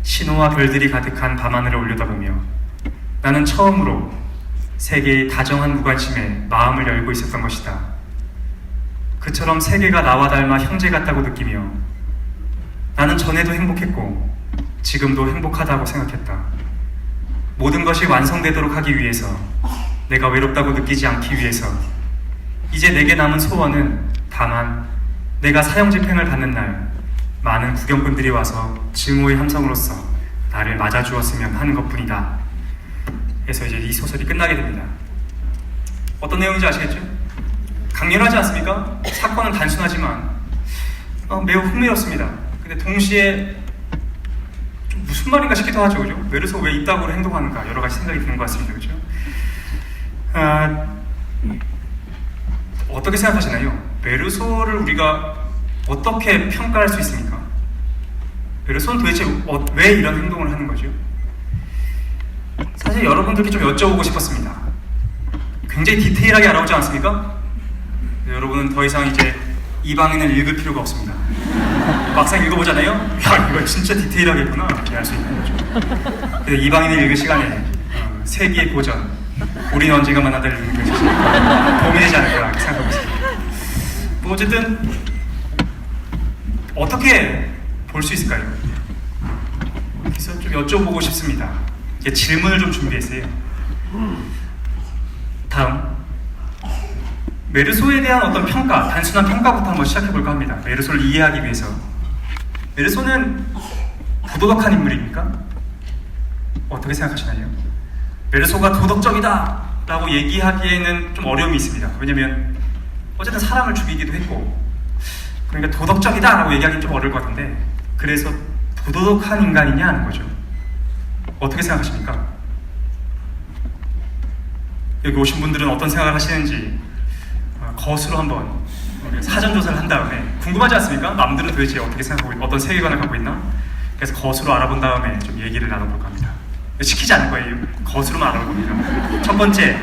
신호와 별들이 가득한 밤하늘을 올려다보며 나는 처음으로 세계의 다정한 무관심에 마음을 열고 있었던 것이다. 그처럼 세계가 나와 닮아 형제 같다고 느끼며 나는 전에도 행복했고 지금도 행복하다고 생각했다. 모든 것이 완성되도록 하기 위해서, 내가 외롭다고 느끼지 않기 위해서 이제 내게 남은 소원은 다만 내가 사형집행을 받는 날 많은 구경꾼들이 와서 증오의 함성으로서 나를 맞아주었으면 하는 것뿐이다. 그래서 이제 이 소설이 끝나게 됩니다. 어떤 내용인지 아시겠죠? 강렬하지 않습니까? 사건은 단순하지만 매우 흥미롭습니다. 근데 동시에 좀 무슨 말인가 싶기도 하죠, 그죠? 메르소 왜 이따구로 행동하는가 여러 가지 생각이 드는 것 같습니다, 그죠? 어떻게 생각하시나요? 메르소를 우리가 어떻게 평가할 수 있습니까? 메르소는 도대체 왜 이런 행동을 하는 거죠? 사실 여러분들께 좀 여쭤보고 싶었습니다. 굉장히 디테일하게 알아보지 않습니까? 여러분은 더 이상 이제 이 방에는 읽을 필요가 없습니다. 막상 읽어보잖아요? 야, 이거 진짜 디테일하게 했구나 이렇게 알 수 있는 거죠. 그래서 이 방에는 읽을 시간에 세기의 고전, 우리는 언젠가 만나다를 읽는 것이 도움이 되지 않을까 생각하고 있습니다. 뭐 어쨌든 어떻게 볼 수 있을까요? 그래서 좀 여쭤보고 싶습니다. 질문을 좀 준비했어요. 다음, 메르소에 대한 어떤 평가, 단순한 평가부터 한번 시작해볼까 합니다. 메르소를 이해하기 위해서. 메르소는 부도덕한 인물입니까? 어떻게 생각하시나요? 메르소가 도덕적이다 라고 얘기하기에는 좀 어려움이 있습니다. 왜냐면 어쨌든 사람을 죽이기도 했고, 그러니까 도덕적이다 라고 얘기하기는 좀 어려울 것 같은데, 그래서 부도덕한 인간이냐 하는 거죠. 어떻게 생각하십니까? 여기 오신 분들은 어떤 생각을 하시는지 거수로 한번 사전조사를 한 다음에, 궁금하지 않습니까? 남들은 도대체 어떻게 생각하고 있나, 어떤 세계관을 갖고 있나? 그래서 거수로 알아본 다음에 좀 얘기를 나눠볼까 합니다. 시키지 않을 거예요. 거수로만 알아볼 겁니다. 첫 번째,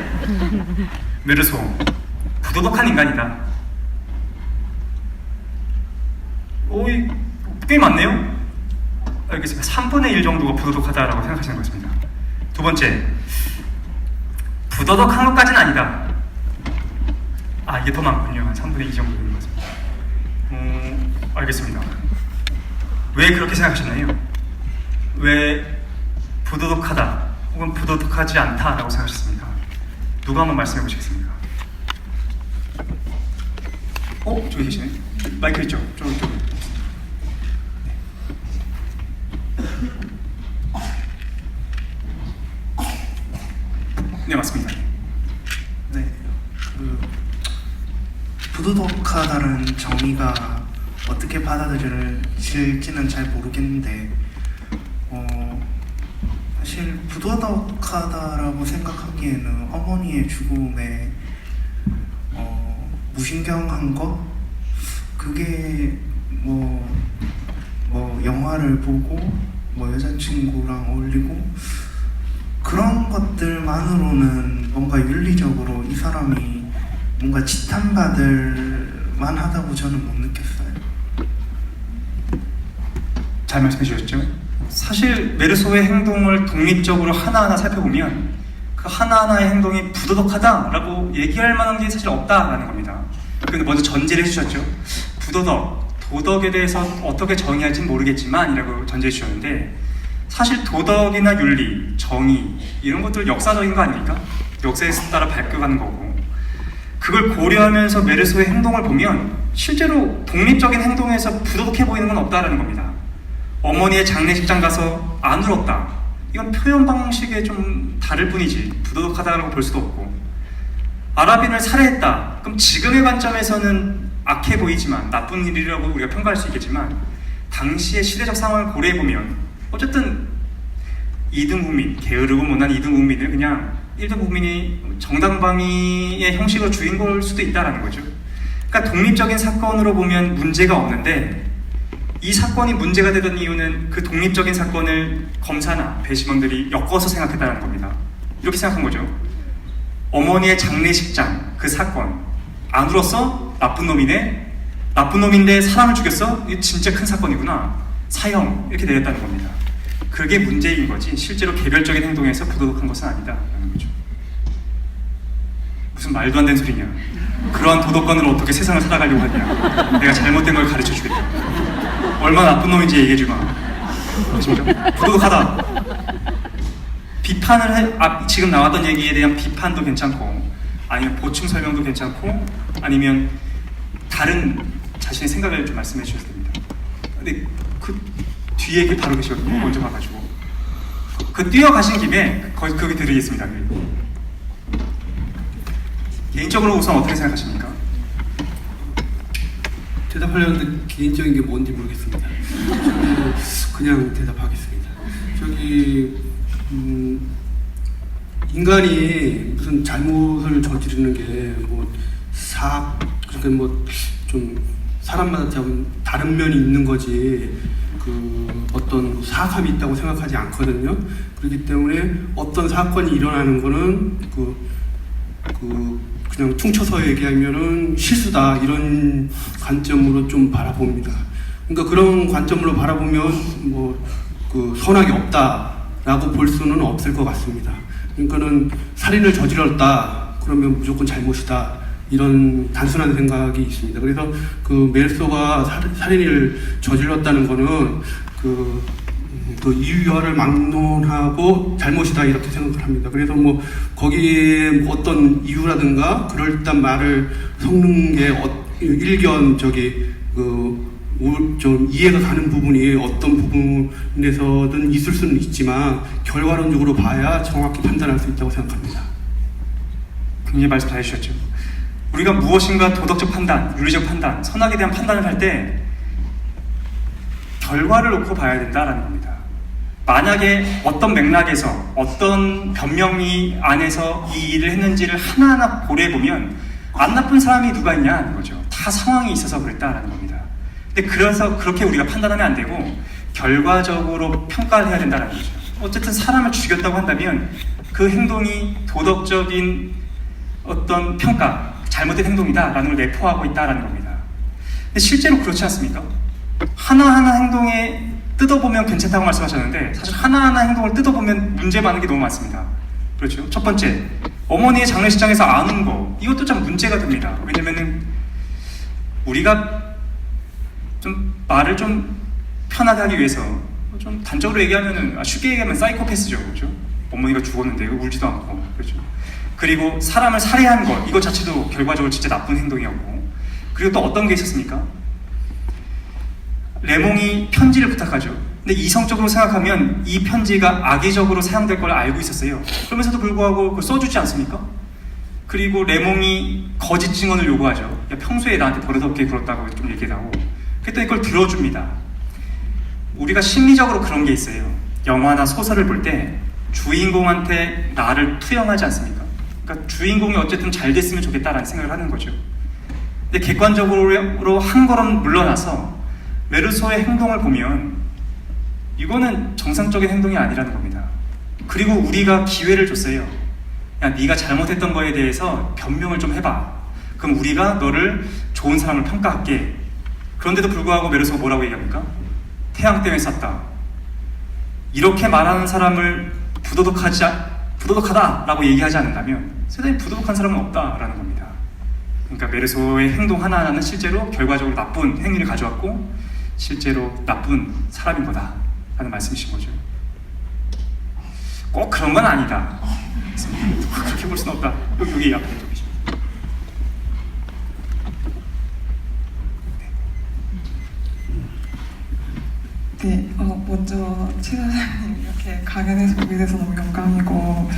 메르소 부도덕한 인간이다. 꽤 많네요. 알겠습니다. 3분의 1 정도가 부도덕하다라고 생각하시는 것 같습니다. 두 번째, 부도덕한 것까지는 아니다. 이게 더 많군요. 한 3분의 2 정도 되는 것 같습니다. 알겠습니다. 왜 그렇게 생각하셨나요? 왜 부도덕하다 혹은 부도덕하지 않다라고 생각하셨습니까? 누가 한번 말씀해 보시겠습니까? 저기 계시네. 마이크 있죠? 저쪽. 네, 맞습니다. 네, 부도덕하다는 정의가 어떻게 받아들여질지는 잘 모르겠는데, 사실 부도덕하다라고 생각하기에는 어머니의 죽음에 무신경한 거, 그게 뭐 영화를 보고 뭐 여자친구랑 어울리고 그런 것들만으로는 뭔가 윤리적으로 이 사람이 뭔가 지탄받을 만하다고 저는 못 느꼈어요. 잘 말씀해 주셨죠? 사실 메르소의 행동을 독립적으로 하나하나 살펴보면 그 하나하나의 행동이 부도덕하다라고 얘기할 만한 게 사실 없다라는 겁니다. 근데 먼저 전제를 해주셨죠. 도덕에 대해서 어떻게 정의할지는 모르겠지만 이라고 전제해 주셨는데, 사실 도덕이나 윤리, 정의 이런 것들 역사적인 거 아닙니까? 역사에 따라 바뀌어가는 거고, 그걸 고려하면서 메르소의 행동을 보면 실제로 독립적인 행동에서 부도덕해 보이는 건 없다라는 겁니다. 어머니의 장례식장 가서 안 울었다, 이건 표현 방식에 좀 다를 뿐이지 부도덕하다고 볼 수도 없고, 아랍인을 살해했다, 그럼 지금의 관점에서는 악해 보이지만 나쁜 일이라고 우리가 평가할 수 있겠지만, 당시의 시대적 상황을 고려해보면 어쨌든 2등 국민, 게으르고 못난 2등 국민을 그냥 1등 국민이 정당방위의 형식으로 죽인 걸 수도 있다는 거죠. 그러니까 독립적인 사건으로 보면 문제가 없는데, 이 사건이 문제가 되던 이유는 그 독립적인 사건을 검사나 배심원들이 엮어서 생각했다는 겁니다. 이렇게 생각한 거죠. 어머니의 장례식장 그 사건, 안 울었어? 나쁜 놈이네? 나쁜 놈인데 사람을 죽였어? 이게 진짜 큰 사건이구나, 사형, 이렇게 내렸다는 겁니다. 그게 문제인 거지 실제로 개별적인 행동에서 부도덕한 것은 아니다라는 거죠. 무슨 말도 안 되는 소리냐, 그러한 도덕관으로 어떻게 세상을 살아가려고 하냐, 내가 잘못된 걸 가르쳐 주겠다, 얼마나 나쁜 놈인지 얘기해주마. 그렇죠? 부도덕하다. 지금 나왔던 얘기에 대한 비판도 괜찮고, 아니면 보충 설명도 괜찮고, 아니면 다른 자신의 생각을 좀 말씀해 주셔도 됩니다. 근데 그 뒤에 그 바로 계시거든요. 먼저 가가지고 그 뛰어가신 김에 거기 드리겠습니다. 개인적으로 우선 어떻게 생각하십니까? 대답하려는데 개인적인 게 뭔지 모르겠습니다. 그냥 대답하겠습니다. 인간이 무슨 잘못을 저지르는 게 그러니까 뭐 좀 사람마다 좀 다른 면이 있는 거지, 어떤 사함이 있다고 생각하지 않거든요. 그렇기 때문에 어떤 사건이 일어나는 거는 그냥 퉁쳐서 얘기하면은 실수다, 이런 관점으로 좀 바라봅니다. 그러니까 그런 관점으로 바라보면 선악이 없다라고 볼 수는 없을 것 같습니다. 그러니까는 살인을 저질렀다 그러면 무조건 잘못이다, 이런 단순한 생각이 있습니다. 그래서 메르소가 살인을 저질렀다는 거는 이유화를 막론하고 잘못이다, 이렇게 생각을 합니다. 그래서 거기에 어떤 이유라든가 그럴듯한 말을 섞는 게 일견 좀 이해가 가는 부분이 어떤 부분에서든 있을 수는 있지만, 결과론적으로 봐야 정확히 판단할 수 있다고 생각합니다. 굉장히 말씀 잘 해주셨죠. 우리가 무엇인가 도덕적 판단, 윤리적 판단, 선악에 대한 판단을 할 때 결과를 놓고 봐야 된다라는 겁니다. 만약에 어떤 맥락에서 어떤 변명이 안에서 이 일을 했는지를 하나하나 고려해보면 안 나쁜 사람이 누가 있냐는 거죠. 다 상황이 있어서 그랬다라는 겁니다. 근데 그래서 그렇게 우리가 판단하면 안 되고 결과적으로 평가를 해야 된다는 거죠. 어쨌든 사람을 죽였다고 한다면 그 행동이 도덕적인 어떤 평가, 잘못된 행동이다라는 걸 내포하고 있다라는 겁니다. 근데 실제로 그렇지 않습니까? 하나하나 행동에 뜯어보면 괜찮다고 말씀하셨는데, 사실 하나하나 행동을 뜯어보면 문제 많은 게 너무 많습니다. 그렇죠? 첫 번째, 어머니의 장례식장에서 안 운 거, 이것도 참 문제가 됩니다. 왜냐면은 우리가 좀 말을 좀 편하게 하기 위해서 좀 단적으로 얘기하면은, 쉽게 얘기하면 사이코패스죠. 그렇죠? 어머니가 죽었는데 울지도 않고, 그렇죠? 그리고 사람을 살해한 것, 이것 자체도 결과적으로 진짜 나쁜 행동이었고, 그리고 또 어떤 게 있었습니까? 레몽이 편지를 부탁하죠. 근데 이성적으로 생각하면 이 편지가 악의적으로 사용될 걸 알고 있었어요. 그러면서도 불구하고 그걸 써주지 않습니까? 그리고 레몽이 거짓 증언을 요구하죠. 야, 평소에 나한테 버릇없게 굴었다고 좀 얘기를 하고, 그랬더니 그걸 들어줍니다. 우리가 심리적으로 그런 게 있어요. 영화나 소설을 볼 때 주인공한테 나를 투영하지 않습니까? 그러니까 주인공이 어쨌든 잘 됐으면 좋겠다라는 생각을 하는 거죠. 근데 객관적으로 한 걸음 물러나서 메르소의 행동을 보면 이거는 정상적인 행동이 아니라는 겁니다. 그리고 우리가 기회를 줬어요. 야, 네가 잘못했던 거에 대해서 변명을 좀 해봐. 그럼 우리가 너를 좋은 사람을 평가할게. 그런데도 불구하고 메르소가 뭐라고 얘기합니까? 태양 때문에 쐈다. 이렇게 말하는 사람을 부도덕하다라고 얘기하지 않는다면 세상에 부도덕한 사람은 없다라는 겁니다. 그러니까 메르소의 행동 하나하나는 실제로 결과적으로 나쁜 행위를 가져왔고 실제로 나쁜 사람인 거다라는 말씀이신 거죠. 꼭 그런 건 아니다. 그렇게 볼 수는 없다. 여기 앞에 좀 계십니다. 네, 먼저 최사장님 이렇게 강연에서 보게 돼서 너무 영광이고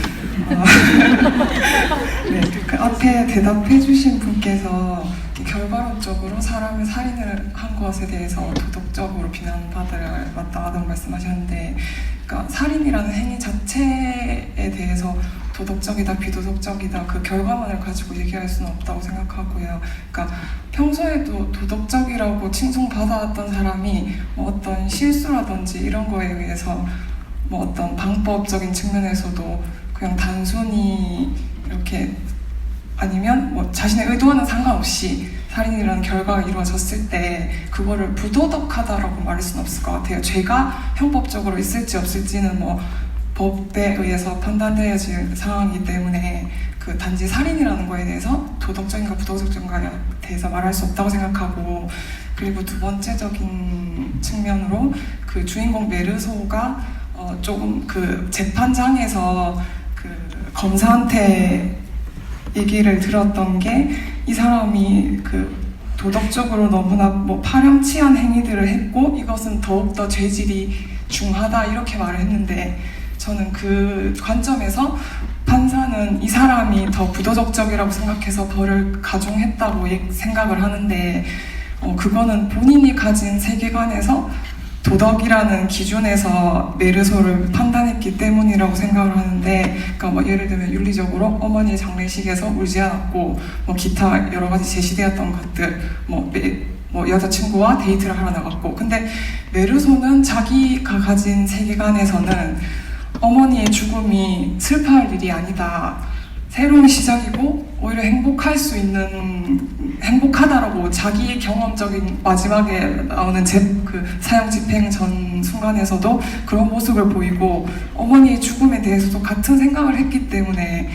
네, 그 앞에 대답해주신 분께서 결과론적으로 사람을 살인을 한 것에 대해서 도덕적으로 비난받을 마땅하다고 말씀하셨는데 그러니까 살인이라는 행위 자체에 대해서 도덕적이다 비도덕적이다 그 결과만을 가지고 얘기할 수는 없다고 생각하고요. 그러니까 평소에도 도덕적이라고 칭송받아왔던 사람이 뭐 어떤 실수라든지 이런 거에 의해서 뭐 어떤 방법적인 측면에서도 그냥 단순히 이렇게 아니면 뭐 자신의 의도와는 상관없이 살인이라는 결과가 이루어졌을 때 그거를 부도덕하다라고 말할 수는 없을 것 같아요. 죄가 형법적으로 있을지 없을지는 뭐 법에 의해서 판단되어질 상황이기 때문에 그 단지 살인이라는 거에 대해서 도덕적인가 부도덕적인가에 대해서 말할 수 없다고 생각하고 그리고 두 번째적인 측면으로 그 주인공 메르소가 조금 그 재판장에서 그 검사한테 얘기를 들었던 게 이 사람이 그 도덕적으로 너무나 뭐 파렴치한 행위들을 했고 이것은 더욱더 죄질이 중하다 이렇게 말을 했는데 저는 그 관점에서 판사는 이 사람이 더 부도덕적이라고 생각해서 벌을 가중했다고 생각을 하는데 그거는 본인이 가진 세계관에서 도덕이라는 기준에서 메르소를 판단했기 때문이라고 생각을 하는데 그러니까 뭐 예를 들면 윤리적으로 어머니의 장례식에서 울지 않았고 뭐 기타 여러 가지 제시되었던 것들 뭐 여자친구와 데이트를 하러 나갔고 근데 메르소는 자기가 가진 세계관에서는 어머니의 죽음이 슬퍼할 일이 아니다. 새로운 시작이고 오히려 행복할 수 있는 행복하다라고 자기의 경험적인 마지막에 나오는 그 사형 집행 전 순간에서도 그런 모습을 보이고 어머니의 죽음에 대해서도 같은 생각을 했기 때문에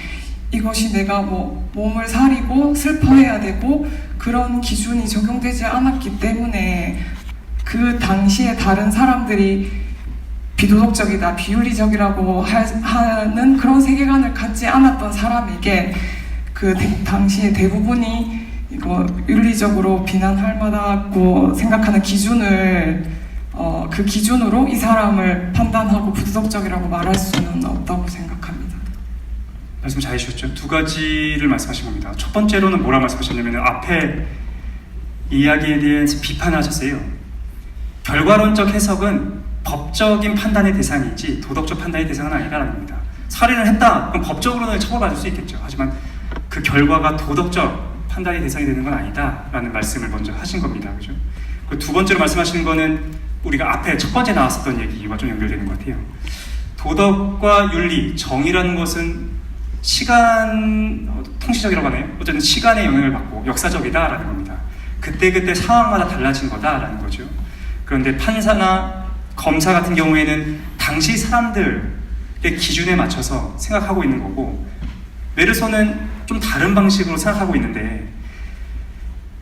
이것이 내가 뭐 몸을 사리고 슬퍼해야 되고 그런 기준이 적용되지 않았기 때문에 그 당시에 다른 사람들이 비도덕적이다, 비윤리적이라고 하는 그런 세계관을 갖지 않았던 사람에게 그 당시에 대부분이 이거 윤리적으로 비난할 만하고 생각하는 기준을 그 기준으로 이 사람을 판단하고 부도덕적이라고 말할 수는 없다고 생각합니다. 말씀 잘 해주셨죠? 두 가지를 말씀하신 겁니다. 첫 번째로는 뭐라 말씀하셨냐면 앞에 이야기에 대해서 비판을 하셨어요. 결과론적 해석은 법적인 판단의 대상이지 도덕적 판단의 대상은 아니라는 겁니다. 살인을 했다, 그럼 법적으로는 처벌받을 수 있겠죠. 하지만 그 결과가 도덕적 판단의 대상이 되는 건 아니다라는 말씀을 먼저 하신 겁니다. 그죠? 그리고 두 번째로 말씀하시는 거는 우리가 앞에 첫 번째 나왔었던 얘기와 좀 연결되는 것 같아요. 도덕과 윤리, 정의라는 것은 통시적이라고 하네요. 어쨌든 시간의 영향을 받고 역사적이다라는 겁니다. 그때그때 상황마다 달라진 거다라는 거죠. 그런데 판사나 검사 같은 경우에는 당시 사람들의 기준에 맞춰서 생각하고 있는 거고 메르소는 좀 다른 방식으로 생각하고 있는데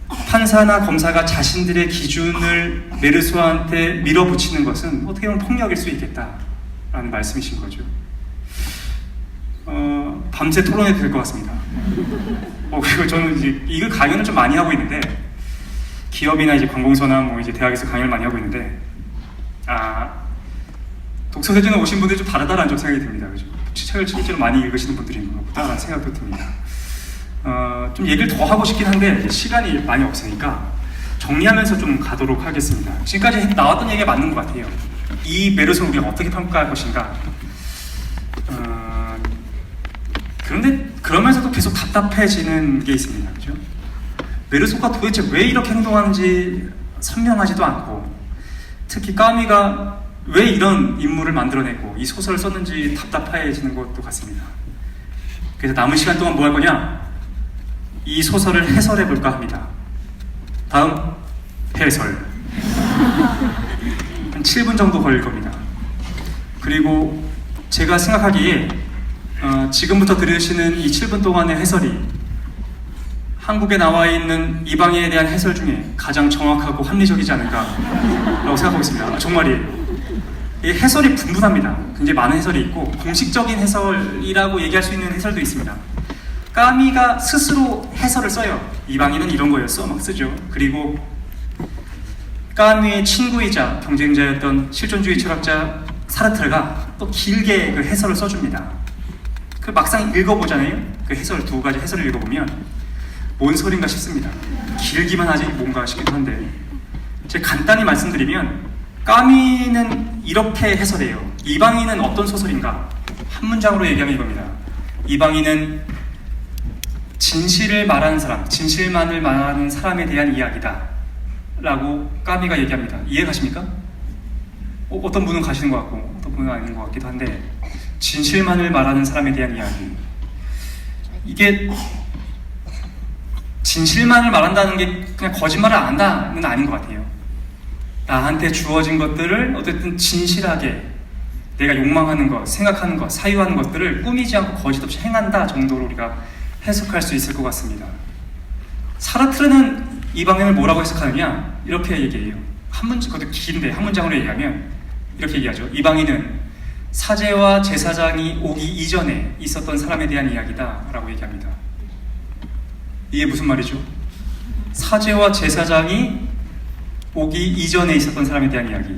판사나 검사가 자신들의 기준을 메르소한테 밀어붙이는 것은 어떻게 보면 폭력일 수 있겠다라는 말씀이신 거죠. 밤새 토론해도 될 것 같습니다. 그리고 저는 이제 이거 강연을 좀 많이 하고 있는데 기업이나 이제 관공서나 뭐 이제 대학에서 강연을 많이 하고 있는데 독서대전에 오신 분들이 좀 다르다라는 좀 생각이 듭니다. 그죠? 책을 실제로 많이 읽으시는 분들인 것 보다라는 생각도 듭니다. 좀 얘기를 더 하고 싶긴 한데 시간이 많이 없으니까 정리하면서 좀 가도록 하겠습니다. 지금까지 나왔던 얘기가 맞는 것 같아요. 이 메르소를 우리가 어떻게 평가할 것인가. 그런데 그러면서도 계속 답답해지는 게 있습니다. 그죠? 메르소가 도대체 왜 이렇게 행동하는지 선명하지도 않고 특히 까미가 왜 이런 인물을 만들어내고 이 소설을 썼는지 답답해지는 것도 같습니다. 그래서 남은 시간 동안 뭐 할 거냐? 이 소설을 해설해 볼까 합니다. 다음 해설. 한 7분 정도 걸릴 겁니다. 그리고 제가 생각하기에 지금부터 들으시는 이 7분 동안의 해설이 한국에 나와 있는 이방인에 대한 해설 중에 가장 정확하고 합리적이지 않을까라고 생각하고 있습니다. 정말이에요. 이 해설이 분분합니다. 굉장히 많은 해설이 있고 공식적인 해설이라고 얘기할 수 있는 해설도 있습니다. 까미가 스스로 해설을 써요. 이방인은 이런 거였어 막 쓰죠. 그리고 까미의 친구이자 경쟁자였던 실존주의 철학자 사르트르가 또 길게 그 해설을 써줍니다. 그 막상 읽어보잖아요. 그 해설 두 가지 해설을 읽어보면 뭔 소린가 싶습니다. 길기만 하지 뭔가 싶기도 한데 제가 간단히 말씀드리면 까미는 이렇게 해설해요. 이방인은 어떤 소설인가? 한 문장으로 얘기하면 이겁니다. 이방인은 진실을 말하는 사람, 진실만을 말하는 사람에 대한 이야기다 라고 까미가 얘기합니다. 이해 가십니까? 어떤 분은 가시는 것 같고 어떤 분은 아닌 것 같기도 한데 진실만을 말하는 사람에 대한 이야기, 이게 진실만을 말한다는 게 그냥 거짓말을 안 한다는 아닌 것 같아요. 나한테 주어진 것들을 어쨌든 진실하게 내가 욕망하는 것, 생각하는 것, 사유하는 것들을 꾸미지 않고 거짓 없이 행한다 정도로 우리가 해석할 수 있을 것 같습니다. 사르트르는 이방인을 뭐라고 해석하느냐? 이렇게 얘기해요. 한 문장, 그것도 긴데 한 문장으로 얘기하면 이렇게 얘기하죠. 이방인은 사제와 제사장이 오기 이전에 있었던 사람에 대한 이야기다 라고 얘기합니다. 이게 무슨 말이죠? 사제와 제사장이 오기 이전에 있었던 사람에 대한 이야기,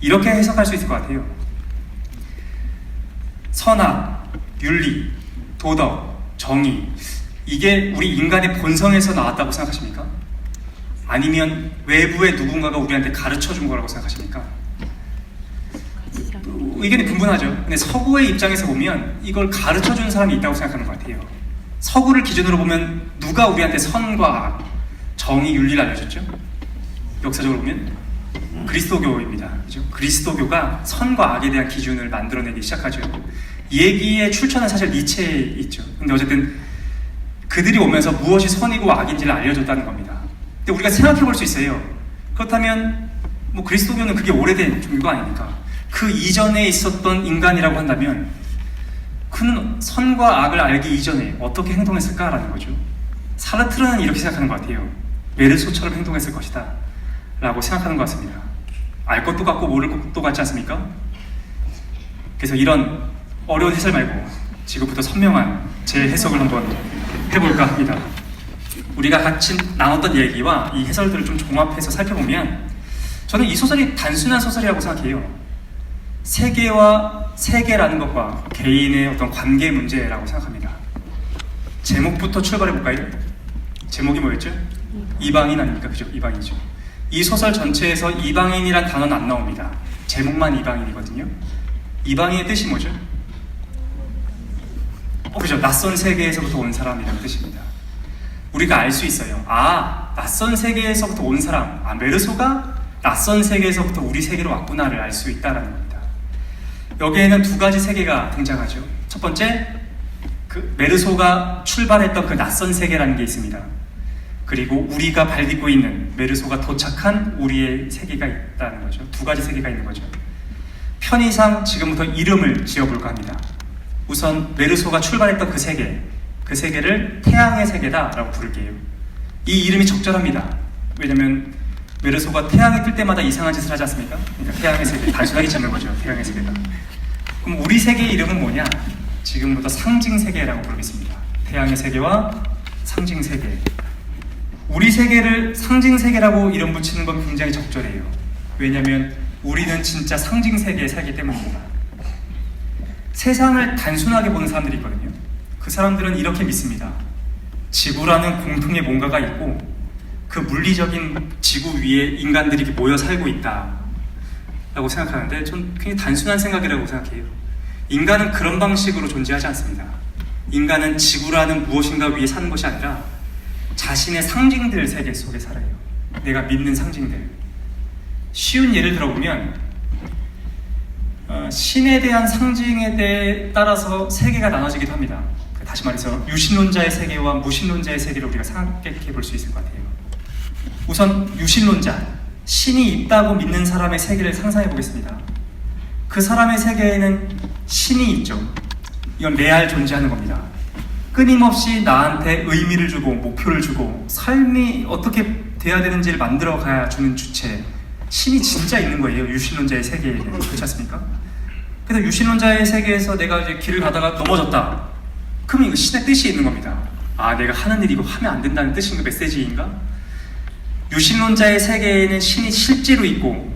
이렇게 해석할 수 있을 것 같아요. 선악, 윤리, 도덕, 정의, 이게 우리 인간의 본성에서 나왔다고 생각하십니까? 아니면 외부의 누군가가 우리한테 가르쳐 준 거라고 생각하십니까? 의견이 분분하죠. 근데 서구의 입장에서 보면 이걸 가르쳐 준 사람이 있다고 생각하는 것 같아요. 서구를 기준으로 보면 누가 우리한테 선과 악, 정의, 윤리를 알려줬죠? 역사적으로 보면 그리스도교입니다. 그죠? 그리스도교가 선과 악에 대한 기준을 만들어내기 시작하죠. 이 얘기의 출처는 사실 니체에 있죠. 근데 어쨌든 그들이 오면서 무엇이 선이고 악인지를 알려줬다는 겁니다. 근데 우리가 생각해 볼 수 있어요. 그렇다면 뭐 그리스도교는 그게 오래된 종교가 아닙니까? 그 이전에 있었던 인간이라고 한다면 그는 선과 악을 알기 이전에 어떻게 행동했을까라는 거죠. 사르트르는 이렇게 생각하는 것 같아요. 메르소처럼 행동했을 것이다 라고 생각하는 것 같습니다. 알 것도 같고 모를 것도 같지 않습니까? 그래서 이런 어려운 해설 말고 지금부터 선명한 제 해석을 한번 해볼까 합니다. 우리가 같이 나눴던 얘기와 이 해설들을 좀 종합해서 살펴보면 저는 이 소설이 단순한 소설이라고 생각해요. 세계와 세계라는 것과 개인의 어떤 관계 문제라고 생각합니다. 제목부터 출발해볼까요? 제목이 뭐였죠? 이방인 아닙니까? 그죠? 이방인이죠. 이 소설 전체에서 이방인이란 단어는 안 나옵니다. 제목만 이방인이거든요. 이방인의 뜻이 뭐죠? 그죠? 낯선 세계에서부터 온 사람이라는 뜻입니다. 우리가 알 수 있어요. 아, 낯선 세계에서부터 온 사람. 아, 메르소가 낯선 세계에서부터 우리 세계로 왔구나를 알 수 있다는 겁니다. 여기에는 두 가지 세계가 등장하죠. 첫 번째, 그 메르소가 출발했던 그 낯선 세계라는 게 있습니다. 그리고 우리가 발 딛고 있는 메르소가 도착한 우리의 세계가 있다는 거죠. 두 가지 세계가 있는 거죠. 편의상 지금부터 이름을 지어볼까 합니다. 우선 메르소가 출발했던 그 세계를 태양의 세계다라고 부를게요. 이 이름이 적절합니다. 왜냐면 메르소가 태양이 뜰 때마다 이상한 짓을 하지 않습니까? 그러니까 태양의 세계, 단순하게 찾는 거죠. 태양의 세계다. 그럼 우리 세계의 이름은 뭐냐? 지금부터 상징세계라고 부르겠습니다. 태양의 세계와 상징세계. 우리 세계를 상징세계라고 이름 붙이는 건 굉장히 적절해요. 왜냐하면 우리는 진짜 상징세계에 살기 때문입니다. 세상을 단순하게 보는 사람들이 있거든요. 그 사람들은 이렇게 믿습니다. 지구라는 공통의 뭔가가 있고 그 물리적인 지구 위에 인간들이 모여 살고 있다 라고 생각하는데 전 굉장히 단순한 생각이라고 생각해요. 인간은 그런 방식으로 존재하지 않습니다. 인간은 지구라는 무엇인가 위에 사는 것이 아니라 자신의 상징들 세계 속에 살아요. 내가 믿는 상징들. 쉬운 예를 들어보면 신에 대한 상징에 대해 따라서 세계가 나눠지기도 합니다. 다시 말해서 유신론자의 세계와 무신론자의 세계를 우리가 생각해 볼 수 있을 것 같아요. 우선 유신론자, 신이 있다고 믿는 사람의 세계를 상상해 보겠습니다. 그 사람의 세계에는 신이 있죠. 이건 레알 존재하는 겁니다. 끊임없이 나한테 의미를 주고 목표를 주고 삶이 어떻게 돼야 되는지를 만들어 가야 주는 주체, 신이 진짜 있는 거예요. 유신론자의 세계에는. 그렇지 않습니까? 그래서 유신론자의 세계에서 내가 이제 길을 가다가 넘어졌다. 그럼 이거 신의 뜻이 있는 겁니다. 아, 내가 하는 일이 이거 하면 안 된다는 뜻인가, 메시지인가? 유신론자의 세계에는 신이 실제로 있고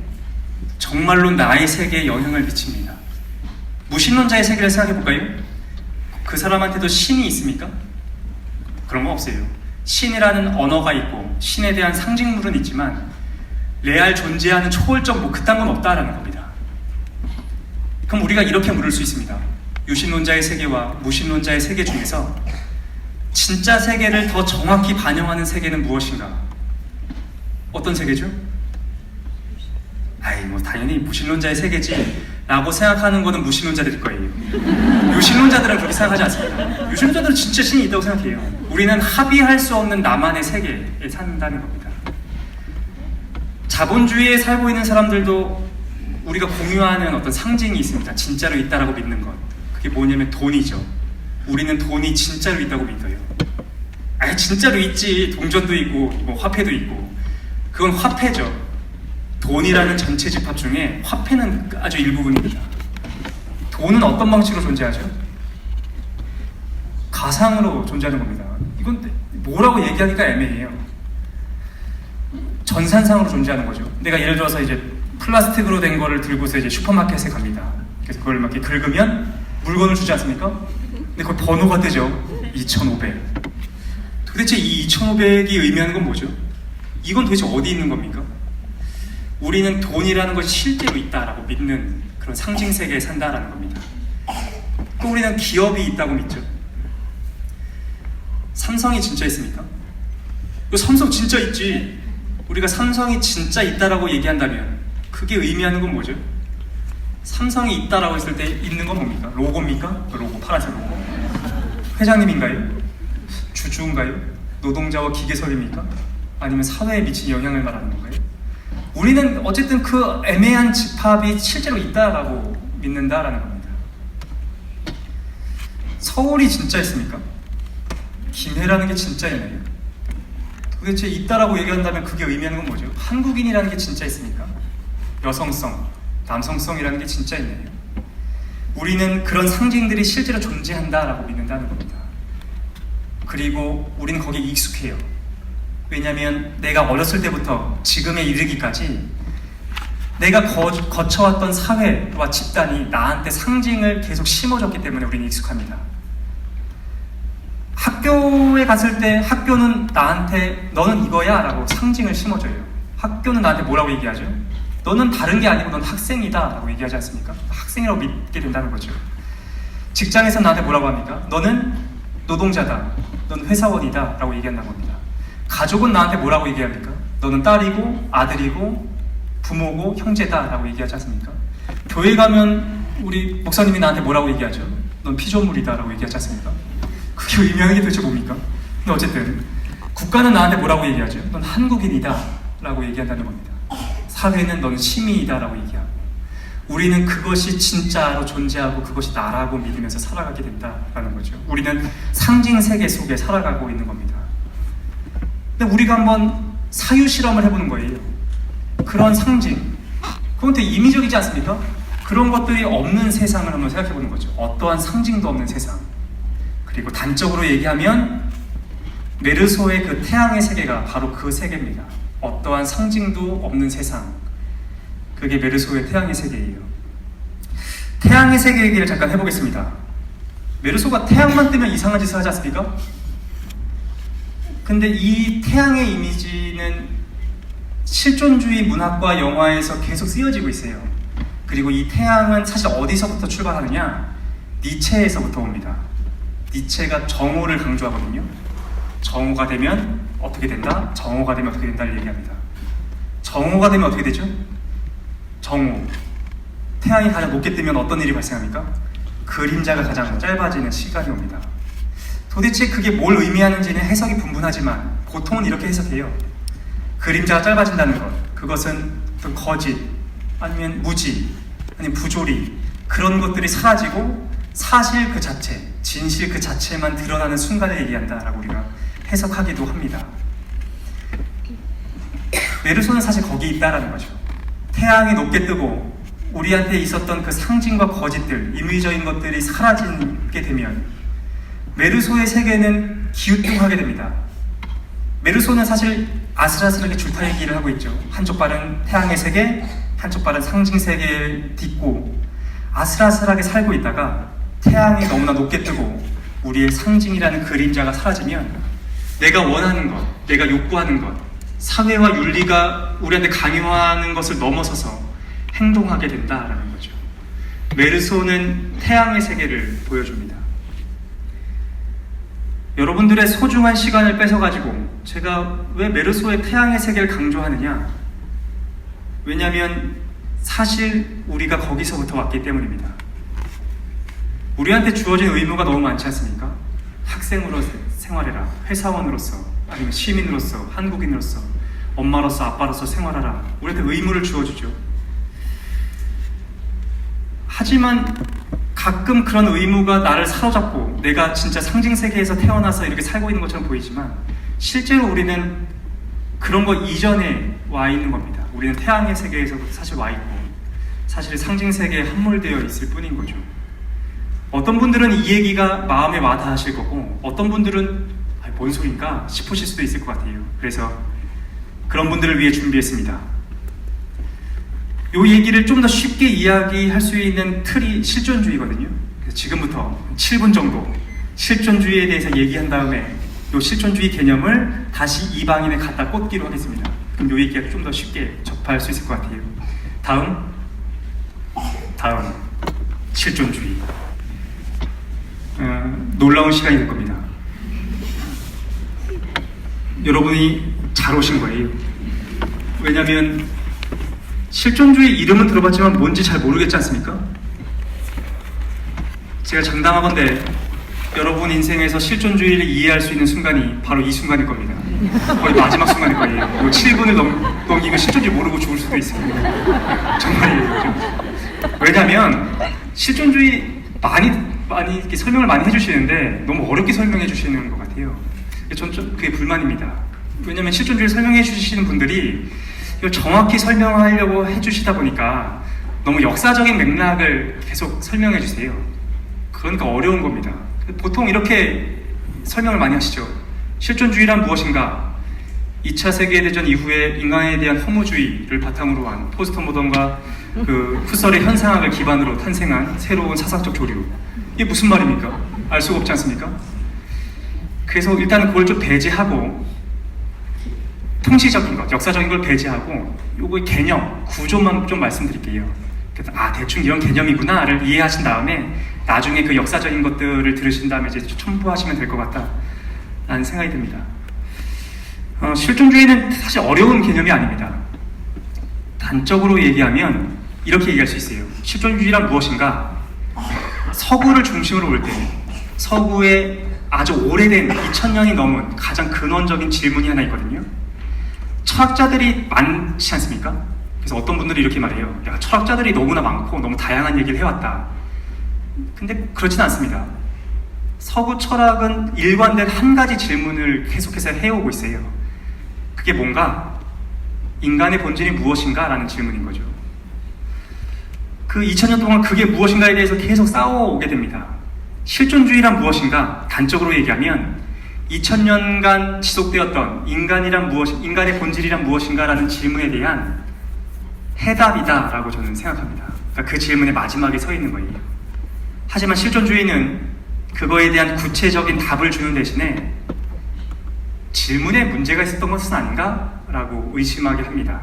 정말로 나의 세계에 영향을 미칩니다. 무신론자의 세계를 생각해 볼까요? 그 사람한테도 신이 있습니까? 그런 거 없어요. 신이라는 언어가 있고 신에 대한 상징물은 있지만 레알 존재하는 초월적 뭐 그딴 건 없다라는 겁니다. 그럼 우리가 이렇게 물을 수 있습니다. 유신론자의 세계와 무신론자의 세계 중에서 진짜 세계를 더 정확히 반영하는 세계는 무엇인가? 어떤 세계죠? 아이, 뭐 당연히 무신론자의 세계지 라고 생각하는 거는 무신론자들일 거예요. 유신론자들은 그렇게 생각하지 않습니다. 유신론자들은 진짜 신이 있다고 생각해요. 우리는 합의할 수 없는 나만의 세계에 산다는 겁니다. 자본주의에 살고 있는 사람들도 우리가 공유하는 어떤 상징이 있습니다. 진짜로 있다라고 믿는 것. 그게 뭐냐면 돈이죠. 우리는 돈이 진짜로 있다고 믿어요. 아, 진짜로 있지. 동전도 있고 뭐 화폐도 있고. 그건 화폐죠. 돈이라는 전체 집합 중에 화폐는 아주 일부분입니다. 돈은 어떤 방식으로 존재하죠? 가상으로 존재하는 겁니다. 이건 뭐라고 얘기하기가 애매해요. 전산상으로 존재하는 거죠. 내가 예를 들어서 이제 플라스틱으로 된 거를 들고서 이제 슈퍼마켓에 갑니다. 그래서 그걸 막 이렇게 긁으면 물건을 주지 않습니까? 근데 그 번호가 뜨죠. 2,500. 도대체 이 2,500이 의미하는 건 뭐죠? 이건 도대체 어디 있는 겁니까? 우리는 돈이라는 것이 실제로 있다라고 믿는 그런 상징 세계에 산다라는 겁니다. 또 우리는 기업이 있다고 믿죠. 삼성이 진짜 있습니까? 삼성 진짜 있지. 우리가 삼성이 진짜 있다라고 얘기한다면 그게 의미하는 건 뭐죠? 삼성이 있다라고 했을 때 있는 건 뭡니까? 로고입니까? 로고, 파란색 로고. 회장님인가요? 주주인가요? 노동자와 기계설입니까? 아니면 사회에 미친 영향을 말하는 건가요? 우리는 어쨌든 그 애매한 집합이 실제로 있다라고 믿는다라는 겁니다. 서울이 진짜 있습니까? 김해라는 게 진짜 있나요? 도대체 있다라고 얘기한다면 그게 의미하는 건 뭐죠? 한국인이라는 게 진짜 있습니까? 여성성, 남성성이라는 게 진짜 있나요? 우리는 그런 상징들이 실제로 존재한다라고 믿는다는 겁니다. 그리고 우리는 거기에 익숙해요. 왜냐하면 내가 어렸을 때부터 지금에 이르기까지 내가 거쳐왔던 사회와 집단이 나한테 상징을 계속 심어줬기 때문에 우리는 익숙합니다. 학교에 갔을 때 학교는 나한테 너는 이거야 라고 상징을 심어줘요. 학교는 나한테 뭐라고 얘기하죠? 너는 다른 게 아니고 넌 학생이다 라고 얘기하지 않습니까? 학생이라고 믿게 된다는 거죠. 직장에서 나한테 뭐라고 합니까? 너는 노동자다, 넌 회사원이다 라고 얘기한다는 겁니다. 가족은 나한테 뭐라고 얘기합니까? 너는 딸이고 아들이고 부모고 형제다 라고 얘기하지 않습니까? 교회 가면 우리 목사님이 나한테 뭐라고 얘기하죠? 넌 피조물이다 라고 얘기하지 않습니까? 그게 의미하는 게 도대체 뭡니까? 근데 어쨌든 국가는 나한테 뭐라고 얘기하죠? 넌 한국인이다 라고 얘기한다는 겁니다. 사회는 넌 시민이다 라고 얘기하고 우리는 그것이 진짜로 존재하고 그것이 나라고 믿으면서 살아가게 된다라는 거죠. 우리는 상징 세계 속에 살아가고 있는 겁니다. 근데 우리가 한번 사유 실험을 해보는 거예요. 그런 상징, 그건 되게 임의적이지 않습니까? 그런 것들이 없는 세상을 한번 생각해보는 거죠. 어떠한 상징도 없는 세상. 그리고 단적으로 얘기하면 메르소의 그 태양의 세계가 바로 그 세계입니다. 어떠한 상징도 없는 세상. 그게 메르소의 태양의 세계예요. 태양의 세계 얘기를 잠깐 해보겠습니다. 메르소가 태양만 뜨면 이상한 짓을 하지 않습니까? 근데 이 태양의 이미지는 실존주의 문학과 영화에서 계속 쓰여지고 있어요. 그리고 이 태양은 사실 어디서부터 출발하느냐? 니체에서부터 옵니다. 니체가 정오를 강조하거든요. 정오가 되면 어떻게 된다? 정오가 되면 어떻게 된다를 얘기합니다. 정오가 되면 어떻게 되죠? 정오. 태양이 가장 높게 뜨면 어떤 일이 발생합니까? 그림자가 가장 짧아지는 시간이 옵니다. 도대체 그게 뭘 의미하는지는 해석이 분분하지만 보통은 이렇게 해석해요. 그림자가 짧아진다는 것, 그것은 어떤 거짓, 아니면 무지, 아니면 부조리, 그런 것들이 사라지고 사실 그 자체, 진실 그 자체만 드러나는 순간을 얘기한다라고 우리가 해석하기도 합니다. 메르소는 사실 거기 있다라는 거죠. 태양이 높게 뜨고 우리한테 있었던 그 상징과 거짓들, 임의적인 것들이 사라지게 되면 메르소의 세계는 기우뚱하게 됩니다. 메르소는 사실 아슬아슬하게 줄타 얘기를 하고 있죠. 한쪽 발은 태양의 세계, 한쪽 발은 상징 세계에 딛고 아슬아슬하게 살고 있다가 태양이 너무나 높게 뜨고 우리의 상징이라는 그림자가 사라지면 내가 원하는 것, 내가 욕구하는 것, 사회와 윤리가 우리한테 강요하는 것을 넘어서서 행동하게 된다라는 거죠. 메르소는 태양의 세계를 보여줍니다. 여러분들의 소중한 시간을 뺏어가지고 제가 왜 메르소의 태양의 세계를 강조하느냐? 왜냐하면 사실 우리가 거기서부터 왔기 때문입니다. 우리한테 주어진 의무가 너무 많지 않습니까? 학생으로 생활해라, 회사원으로서, 아니면 시민으로서, 한국인으로서, 엄마로서, 아빠로서 생활하라. 우리한테 의무를 주어주죠. 하지만 가끔 그런 의무가 나를 사로잡고 내가 진짜 상징 세계에서 태어나서 이렇게 살고 있는 것처럼 보이지만 실제로 우리는 그런 거 이전에 와 있는 겁니다. 우리는 태양의 세계에서 사실 와 있고 사실 상징 세계에 함몰되어 있을 뿐인 거죠. 어떤 분들은 이 얘기가 마음에 와닿으실 거고 어떤 분들은 뭔 소린가 싶으실 수도 있을 것 같아요. 그래서 그런 분들을 위해 준비했습니다. 이 얘기를 좀 더 쉽게 이야기할 수 있는 틀이 실존주의거든요. 그래서 지금부터 7분 정도 실존주의에 대해서 얘기한 다음에 이 실존주의 개념을 다시 이방인에 갖다 꽂기로 하겠습니다. 그럼 이 얘기가 좀 더 쉽게 접할 수 있을 것 같아요. 다음 실존주의. 놀라운 시간이 될 겁니다. 여러분이 잘 오신 거예요. 왜냐하면 실존주의 이름은 들어봤지만 뭔지 잘 모르겠지 않습니까? 제가 장담하건대 여러분 인생에서 실존주의를 이해할 수 있는 순간이 바로 이 순간일 겁니다. 거의 마지막 순간일 거예요. 7분을 넘기고 실존주의 모르고 죽을 수도 있습니다. 정말이에요. 왜냐하면 실존주의 많이 이렇게 설명을 많이 해주시는데 너무 어렵게 설명해 주시는 것 같아요. 전 좀 그게 불만입니다. 왜냐하면 실존주의를 설명해 주시는 분들이 이걸 정확히 설명하려고 해주시다 보니까 너무 역사적인 맥락을 계속 설명해 주세요. 그러니까 어려운 겁니다. 보통 이렇게 설명을 많이 하시죠. 실존주의란 무엇인가? 2차 세계대전 이후에 인간에 대한 허무주의를 바탕으로 한 포스트 모던과 그 후설의 현상학을 기반으로 탄생한 새로운 사상적 조류. 이게 무슨 말입니까? 알 수가 없지 않습니까? 그래서 일단은 그걸 좀 배제하고 통시적인 것, 역사적인 걸 배제하고 요거의 개념, 구조만 좀 말씀드릴게요. 그래서 대충 이런 개념이구나를 이해하신 다음에 나중에 그 역사적인 것들을 들으신 다음에 이제 첨부하시면 될 것 같다라는 생각이 듭니다. 실존주의는 사실 어려운 개념이 아닙니다. 단적으로 얘기하면 이렇게 얘기할 수 있어요. 실존주의란 무엇인가? 서구를 중심으로 볼 때 서구의 아주 오래된 2000년이 넘은 가장 근원적인 질문이 하나 있거든요. 철학자들이 많지 않습니까? 그래서 어떤 분들이 이렇게 말해요. 야, 철학자들이 너무나 많고 너무 다양한 얘기를 해왔다. 근데 그렇진 않습니다. 서구 철학은 일관된 한 가지 질문을 계속해서 해오고 있어요. 그게 뭔가? 인간의 본질이 무엇인가? 라는 질문인 거죠. 그 2000년 동안 그게 무엇인가에 대해서 계속 싸워오게 됩니다. 실존주의란 무엇인가? 단적으로 얘기하면 2000년간 지속되었던 인간의 본질이란 무엇인가라는 질문에 대한 해답이다라고 저는 생각합니다. 그러니까 그 질문의 마지막에 서 있는 거예요. 하지만 실존주의는 그거에 대한 구체적인 답을 주는 대신에 질문에 문제가 있었던 것은 아닌가라고 의심하게 합니다.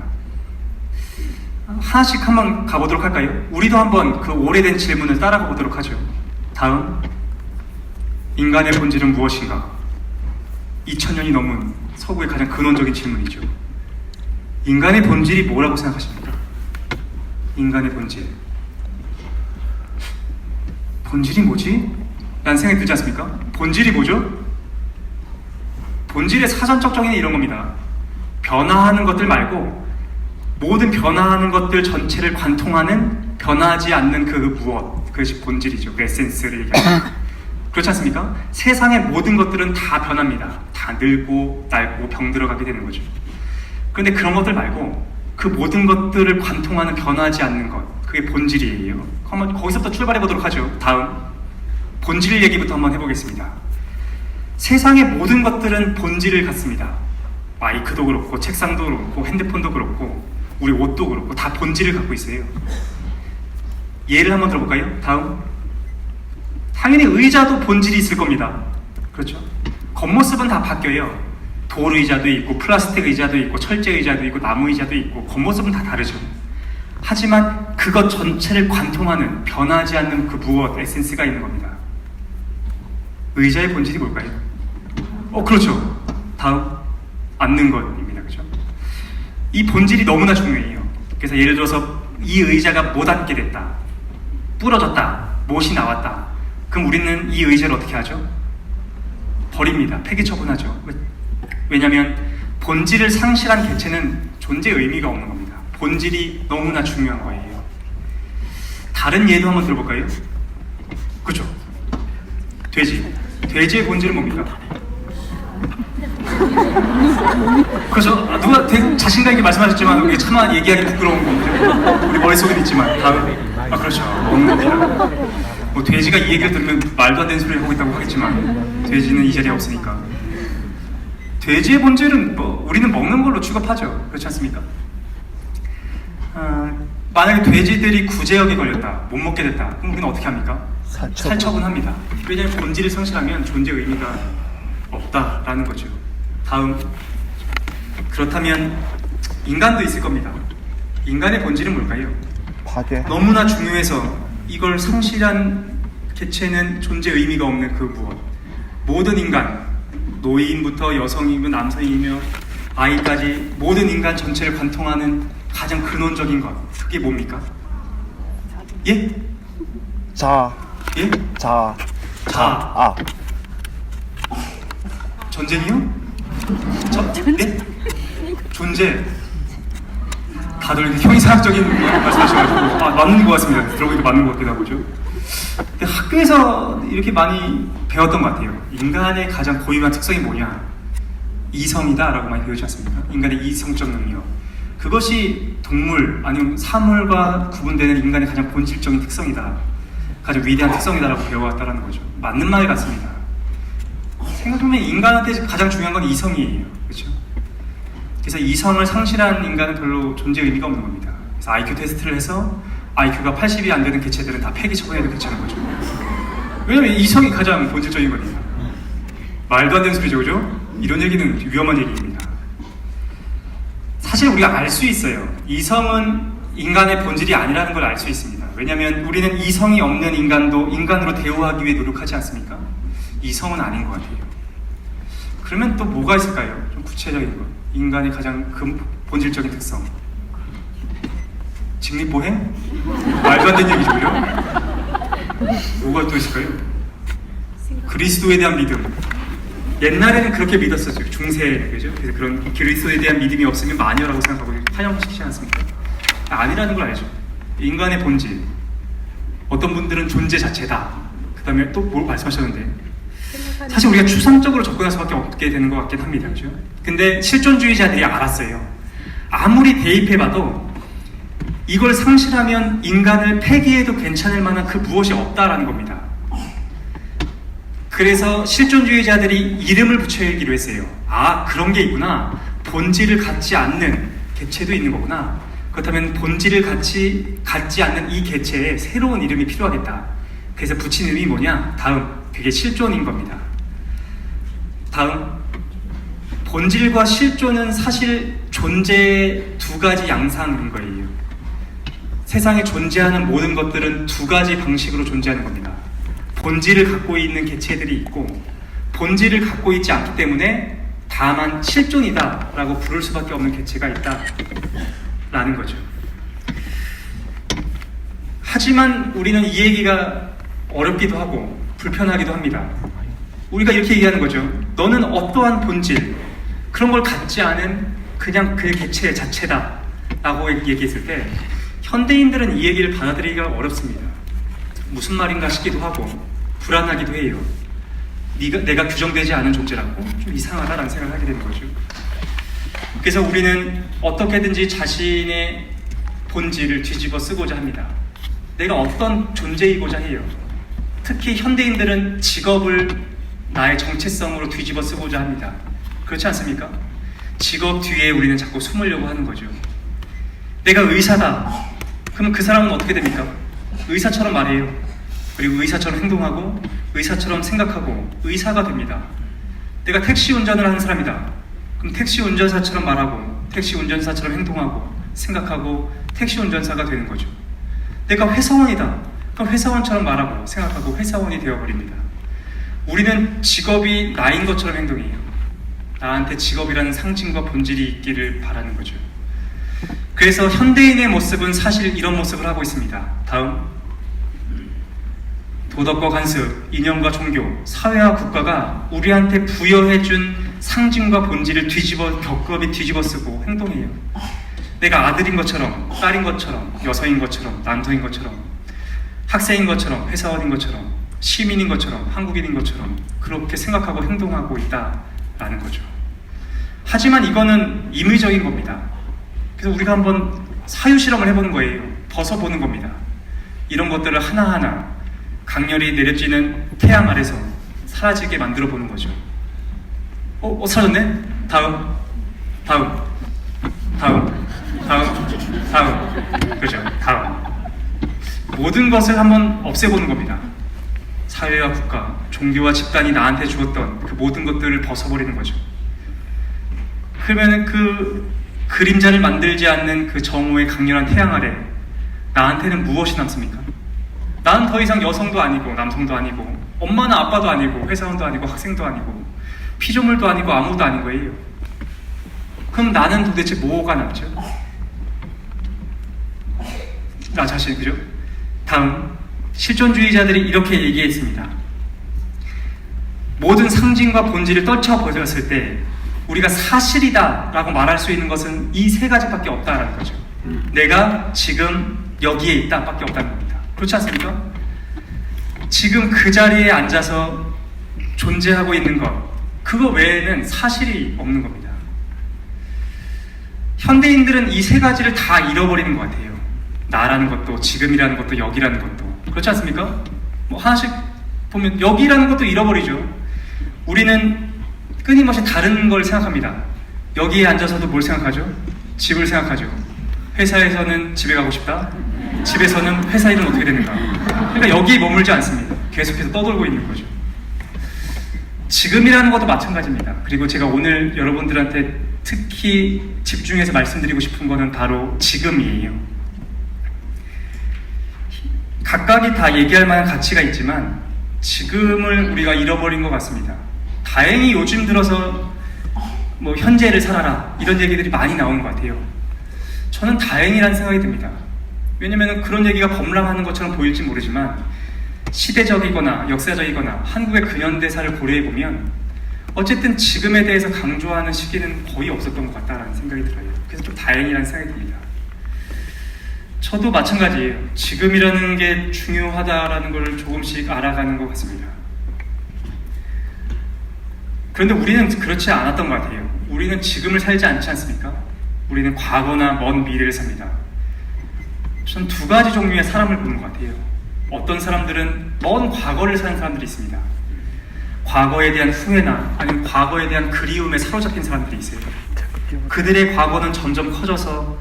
하나씩 한번 가보도록 할까요? 우리도 한번 그 오래된 질문을 따라가 보도록 하죠. 다음, 인간의 본질은 무엇인가? 2000년이 넘은 서구의 가장 근원적인 질문이죠. 인간의 본질이 뭐라고 생각하십니까? 인간의 본질. 본질이 뭐지? 라는 생각이 들지 않습니까? 본질이 뭐죠? 본질의 사전적 정의는 이런 겁니다. 변화하는 것들 말고 모든 변화하는 것들 전체를 관통하는 변하지 않는 그 무엇, 그것이 본질이죠. 그 에센스를 얘기합니다. 그렇지 않습니까? 세상의 모든 것들은 다 변합니다. 다 늙고 낡고 병들어가게 되는 거죠. 그런데 그런 것들 말고 그 모든 것들을 관통하는 변하지 않는 것, 그게 본질이에요. 한번 거기서부터 출발해 보도록 하죠. 다음 본질 얘기부터 한번 해보겠습니다. 세상의 모든 것들은 본질을 갖습니다. 마이크도 그렇고 책상도 그렇고 핸드폰도 그렇고 우리 옷도 그렇고 다 본질을 갖고 있어요. 예를 한번 들어볼까요? 다음. 당연히 의자도 본질이 있을 겁니다. 그렇죠? 겉모습은 다 바뀌어요. 돌 의자도 있고 플라스틱 의자도 있고 철제 의자도 있고 나무 의자도 있고 겉모습은 다 다르죠. 하지만 그것 전체를 관통하는 변하지 않는 그 무엇, 에센스가 있는 겁니다. 의자의 본질이 뭘까요? 그렇죠. 다음. 앉는 것입니다. 그렇죠? 이 본질이 너무나 중요해요. 그래서 예를 들어서 이 의자가 못 앉게 됐다. 부러졌다. 못이 나왔다. 그럼 우리는 이 의자를 어떻게 하죠? 버립니다. 폐기 처분하죠. 왜냐하면 본질을 상실한 개체는 존재 의미가 없는 겁니다. 본질이 너무나 중요한 거예요. 다른 예도 한번 들어볼까요? 그렇죠? 돼지. 돼지의 본질은 뭡니까? 그래서 누가 자신감 있게 말씀하셨지만 이게 차마 얘기하기 부끄러운 건데 우리 머릿속에는 있지만 다음. 그렇죠. 먹는 겁니다. 뭐 돼지가 이 얘기를 들으면 말도 안 되는 소리를 하고 있다고 하겠지만 돼지는 이 자리에 없으니까. 돼지의 본질은 우리는 먹는 걸로 취급하죠. 그렇지 않습니까? 만약에 돼지들이 구제역에 걸렸다, 못 먹게 됐다, 그럼 우리는 어떻게 합니까? 살처분합니다. 왜냐하면 본질을 상실하면 존재 의미가 없다라는 거죠. 다음. 그렇다면 인간도 있을 겁니다. 인간의 본질은 뭘까요? 파괴. 너무나 중요해서 이걸 상실한 개체는 존재 의미가 없는 그 무엇. 모든 인간, 노인부터 여성이며 남성이며 아이까지 모든 인간 전체를 관통하는 가장 근원적인 것. 그게 뭡니까? 예? 자. 예? 자. 자. 전쟁이요? 네? 존재. 다들 이렇게 형이상학적인 말씀하셔가지고 맞는 것 같습니다. 들어보니까 맞는 것 같기도 하고죠. 근데 학교에서 이렇게 많이 배웠던 것 같아요. 인간의 가장 고유한 특성이 뭐냐? 이성이다라고 많이 배우지 않습니까? 인간의 이성적 능력. 그것이 동물 아니면 사물과 구분되는 인간의 가장 본질적인 특성이다. 가장 위대한 특성이다라고 배워왔다는 거죠. 맞는 말 같습니다. 생각해보면 인간한테 가장 중요한 건 이성이에요. 그렇죠? 그래서 이성을 상실한 인간은 별로 존재 의미가 없는 겁니다. 그래서 IQ 테스트를 해서 IQ가 80이 안 되는 개체들은 다 폐기 처분해도 괜찮은 거죠. 왜냐면 이성이 가장 본질적인 거니까. 말도 안 되는 소리죠, 그죠? 이런 얘기는 위험한 얘기입니다. 사실 우리가 알 수 있어요. 이성은 인간의 본질이 아니라는 걸 알 수 있습니다. 왜냐하면 우리는 이성이 없는 인간도 인간으로 대우하기 위해 노력하지 않습니까? 이성은 아닌 것 같아요. 그러면 또 뭐가 있을까요? 좀 구체적인 것. 인간의 가장 본질적인 특성. 직립보행? 말도 안 되는 얘기죠, 그죠? 뭐가 또 있을까요? 그리스도에 대한 믿음. 옛날에는 그렇게 믿었었죠. 중세에는, 그죠? 그래서 그런 그리스도에 대한 믿음이 없으면 마녀라고 생각하고 환영시키지 않습니까? 아니라는 걸 알죠. 인간의 본질. 어떤 분들은 존재 자체다. 그 다음에 또 뭘 말씀하셨는데 사실 우리가 추상적으로 접근할 수밖에 없게 되는 것 같긴 합니다. 그죠? 근데 실존주의자들이 알았어요. 아무리 대입해봐도 이걸 상실하면 인간을 폐기해도 괜찮을 만한 그 무엇이 없다라는 겁니다. 그래서 실존주의자들이 이름을 붙여기로 했어요. 그런 게 있구나. 본질을 갖지 않는 개체도 있는 거구나. 그렇다면 본질을 갖지 않는 이 개체에 새로운 이름이 필요하겠다. 그래서 붙인 이름이 뭐냐? 다음. 그게 실존인 겁니다. 다음. 본질과 실존은 사실 존재의 두 가지 양상인 거예요. 세상에 존재하는 모든 것들은 두 가지 방식으로 존재하는 겁니다. 본질을 갖고 있는 개체들이 있고 본질을 갖고 있지 않기 때문에 다만 실존이다 라고 부를 수밖에 없는 개체가 있다 라는 거죠. 하지만 우리는 이 얘기가 어렵기도 하고 불편하기도 합니다. 우리가 이렇게 얘기하는 거죠. 너는 어떠한 본질, 그런 걸 갖지 않은 그냥 그 개체 자체다 라고 얘기했을 때 현대인들은 이 얘기를 받아들이기가 어렵습니다. 무슨 말인가 싶기도 하고 불안하기도 해요. 내가 규정되지 않은 존재라고 좀 이상하다라는 생각을 하게 되는 거죠. 그래서 우리는 어떻게든지 자신의 본질을 뒤집어 쓰고자 합니다. 내가 어떤 존재이고자 해요. 특히 현대인들은 직업을 나의 정체성으로 뒤집어 쓰고자 합니다. 그렇지 않습니까? 직업 뒤에 우리는 자꾸 숨으려고 하는 거죠. 내가 의사다. 그럼 그 사람은 어떻게 됩니까? 의사처럼 말해요. 그리고 의사처럼 행동하고 의사처럼 생각하고 의사가 됩니다. 내가 택시 운전을 하는 사람이다. 그럼 택시 운전사처럼 말하고 택시 운전사처럼 행동하고 생각하고 택시 운전사가 되는 거죠. 내가 회사원이다. 그럼 회사원처럼 말하고 생각하고 회사원이 되어버립니다. 우리는 직업이 나인 것처럼 행동해요. 나한테 직업이라는 상징과 본질이 있기를 바라는 거죠. 그래서 현대인의 모습은 사실 이런 모습을 하고 있습니다. 다음, 도덕과 관습, 이념과 종교, 사회와 국가가 우리한테 부여해준 상징과 본질을 겹겹이 뒤집어 쓰고 행동해요. 내가 아들인 것처럼, 딸인 것처럼, 여성인 것처럼, 남성인 것처럼, 학생인 것처럼, 회사원인 것처럼, 시민인 것처럼, 한국인인 것처럼 그렇게 생각하고 행동하고 있다라는 거죠. 하지만 이거는 임의적인 겁니다. 그래서 우리가 한번 사유실험을 해보는 거예요. 벗어보는 겁니다. 이런 것들을 하나하나 강렬히 내려지는 태양 아래서 사라지게 만들어 보는 거죠. 사라졌네? 다음. 그죠? 다음. 모든 것을 한번 없애보는 겁니다. 사회와 국가, 종교와 집단이 나한테 주었던 그 모든 것들을 벗어버리는 거죠. 그러면 그 그림자를 만들지 않는 그 정오의 강렬한 태양 아래 나한테는 무엇이 남습니까? 나는 더 이상 여성도 아니고 남성도 아니고 엄마나 아빠도 아니고 회사원도 아니고 학생도 아니고 피조물도 아니고 아무도 아닌 거예요. 그럼 나는 도대체 뭐가 남죠? 나 자신, 그죠? 다음, 실존주의자들이 이렇게 얘기했습니다. 모든 상징과 본질을 떨쳐버렸을 때 우리가 사실이다 라고 말할 수 있는 것은 이 세 가지밖에 없다라는 거죠. 내가 지금 여기에 있다 밖에 없다는 겁니다. 그렇지 않습니까? 지금 그 자리에 앉아서 존재하고 있는 것, 그거 외에는 사실이 없는 겁니다. 현대인들은 이 세 가지를 다 잃어버리는 것 같아요. 나라는 것도, 지금이라는 것도, 여기라는 것도. 그렇지 않습니까? 뭐 하나씩 보면 여기라는 것도 잃어버리죠. 우리는 끊임없이 다른 걸 생각합니다. 여기에 앉아서도 뭘 생각하죠? 집을 생각하죠. 회사에서는 집에 가고 싶다. 집에서는 회사 일은 어떻게 되는가. 그러니까 여기에 머물지 않습니다. 계속해서 떠돌고 있는 거죠. 지금이라는 것도 마찬가지입니다. 그리고 제가 오늘 여러분들한테 특히 집중해서 말씀드리고 싶은 거는 바로 지금이에요. 각각이 다 얘기할 만한 가치가 있지만 지금을 우리가 잃어버린 것 같습니다. 다행히 요즘 들어서 뭐 현재를 살아라 이런 얘기들이 많이 나오는 것 같아요. 저는 다행이라는 생각이 듭니다. 왜냐면 그런 얘기가 범람하는 것처럼 보일지 모르지만 시대적이거나 역사적이거나 한국의 근현대사를 고려해보면 어쨌든 지금에 대해서 강조하는 시기는 거의 없었던 것 같다라는 생각이 들어요. 그래서 좀 다행이라는 생각이 듭니다. 저도 마찬가지예요. 지금이라는 게 중요하다라는 걸 조금씩 알아가는 것 같습니다. 그런데 우리는 그렇지 않았던 것 같아요. 우리는 지금을 살지 않지 않습니까? 우리는 과거나 먼 미래를 삽니다. 전 두 가지 종류의 사람을 보는 것 같아요. 어떤 사람들은 먼 과거를 사는 사람들이 있습니다. 과거에 대한 후회나 아니면 과거에 대한 그리움에 사로잡힌 사람들이 있어요. 그들의 과거는 점점 커져서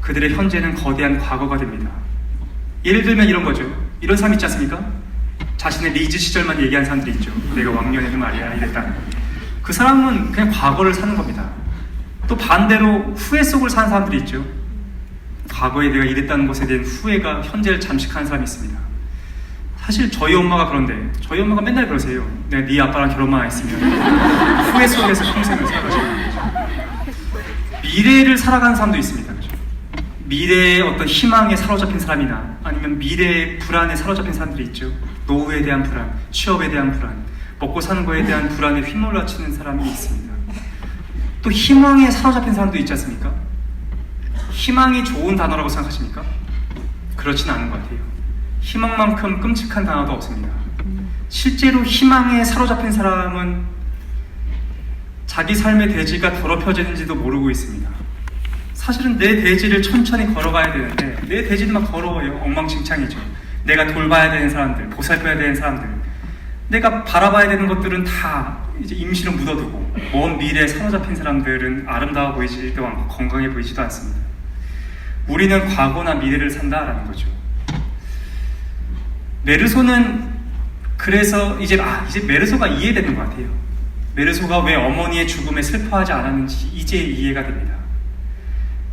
그들의 현재는 거대한 과거가 됩니다. 예를 들면 이런 거죠. 이런 사람 있지 않습니까? 자신의 리즈 시절만 얘기한 사람들이 있죠. 내가 왕년에는 말이야 이랬다. 그 사람은 그냥 과거를 사는 겁니다. 또 반대로 후회 속을 사는 사람들이 있죠. 과거에 내가 이랬다는 것에 대한 후회가 현재를 잠식하는 사람이 있습니다. 사실 저희 엄마가 그런데 저희 엄마가 맨날 그러세요. 내가 네 아빠랑 결혼만 안 했으면 후회 속에서 평생을 살아가죠. 미래를 살아가는 사람도 있습니다. 그렇죠? 미래의 어떤 희망에 사로잡힌 사람이나 아니면 미래의 불안에 사로잡힌 사람들이 있죠. 노후에 대한 불안, 취업에 대한 불안, 먹고 사는 거에 대한 불안에 휘몰아치는 사람이 있습니다. 또 희망에 사로잡힌 사람도 있지 않습니까? 희망이 좋은 단어라고 생각하십니까? 그렇진 않은 것 같아요. 희망만큼 끔찍한 단어도 없습니다. 실제로 희망에 사로잡힌 사람은 자기 삶의 대지가 더럽혀지는지도 모르고 있습니다. 사실은 내 대지를 천천히 걸어가야 되는데 내 대지는 막 더러워요. 엉망진창이죠. 내가 돌봐야 되는 사람들, 보살펴야 되는 사람들, 내가 바라봐야 되는 것들은 다 이제 임시로 묻어두고 먼 미래에 사로잡힌 사람들은 아름다워 보이지도 않고 건강해 보이지도 않습니다. 우리는 과거나 미래를 산다라는 거죠. 메르소는 그래서 이제 메르소가 이해되는 것 같아요. 메르소가 왜 어머니의 죽음에 슬퍼하지 않았는지 이제 이해가 됩니다.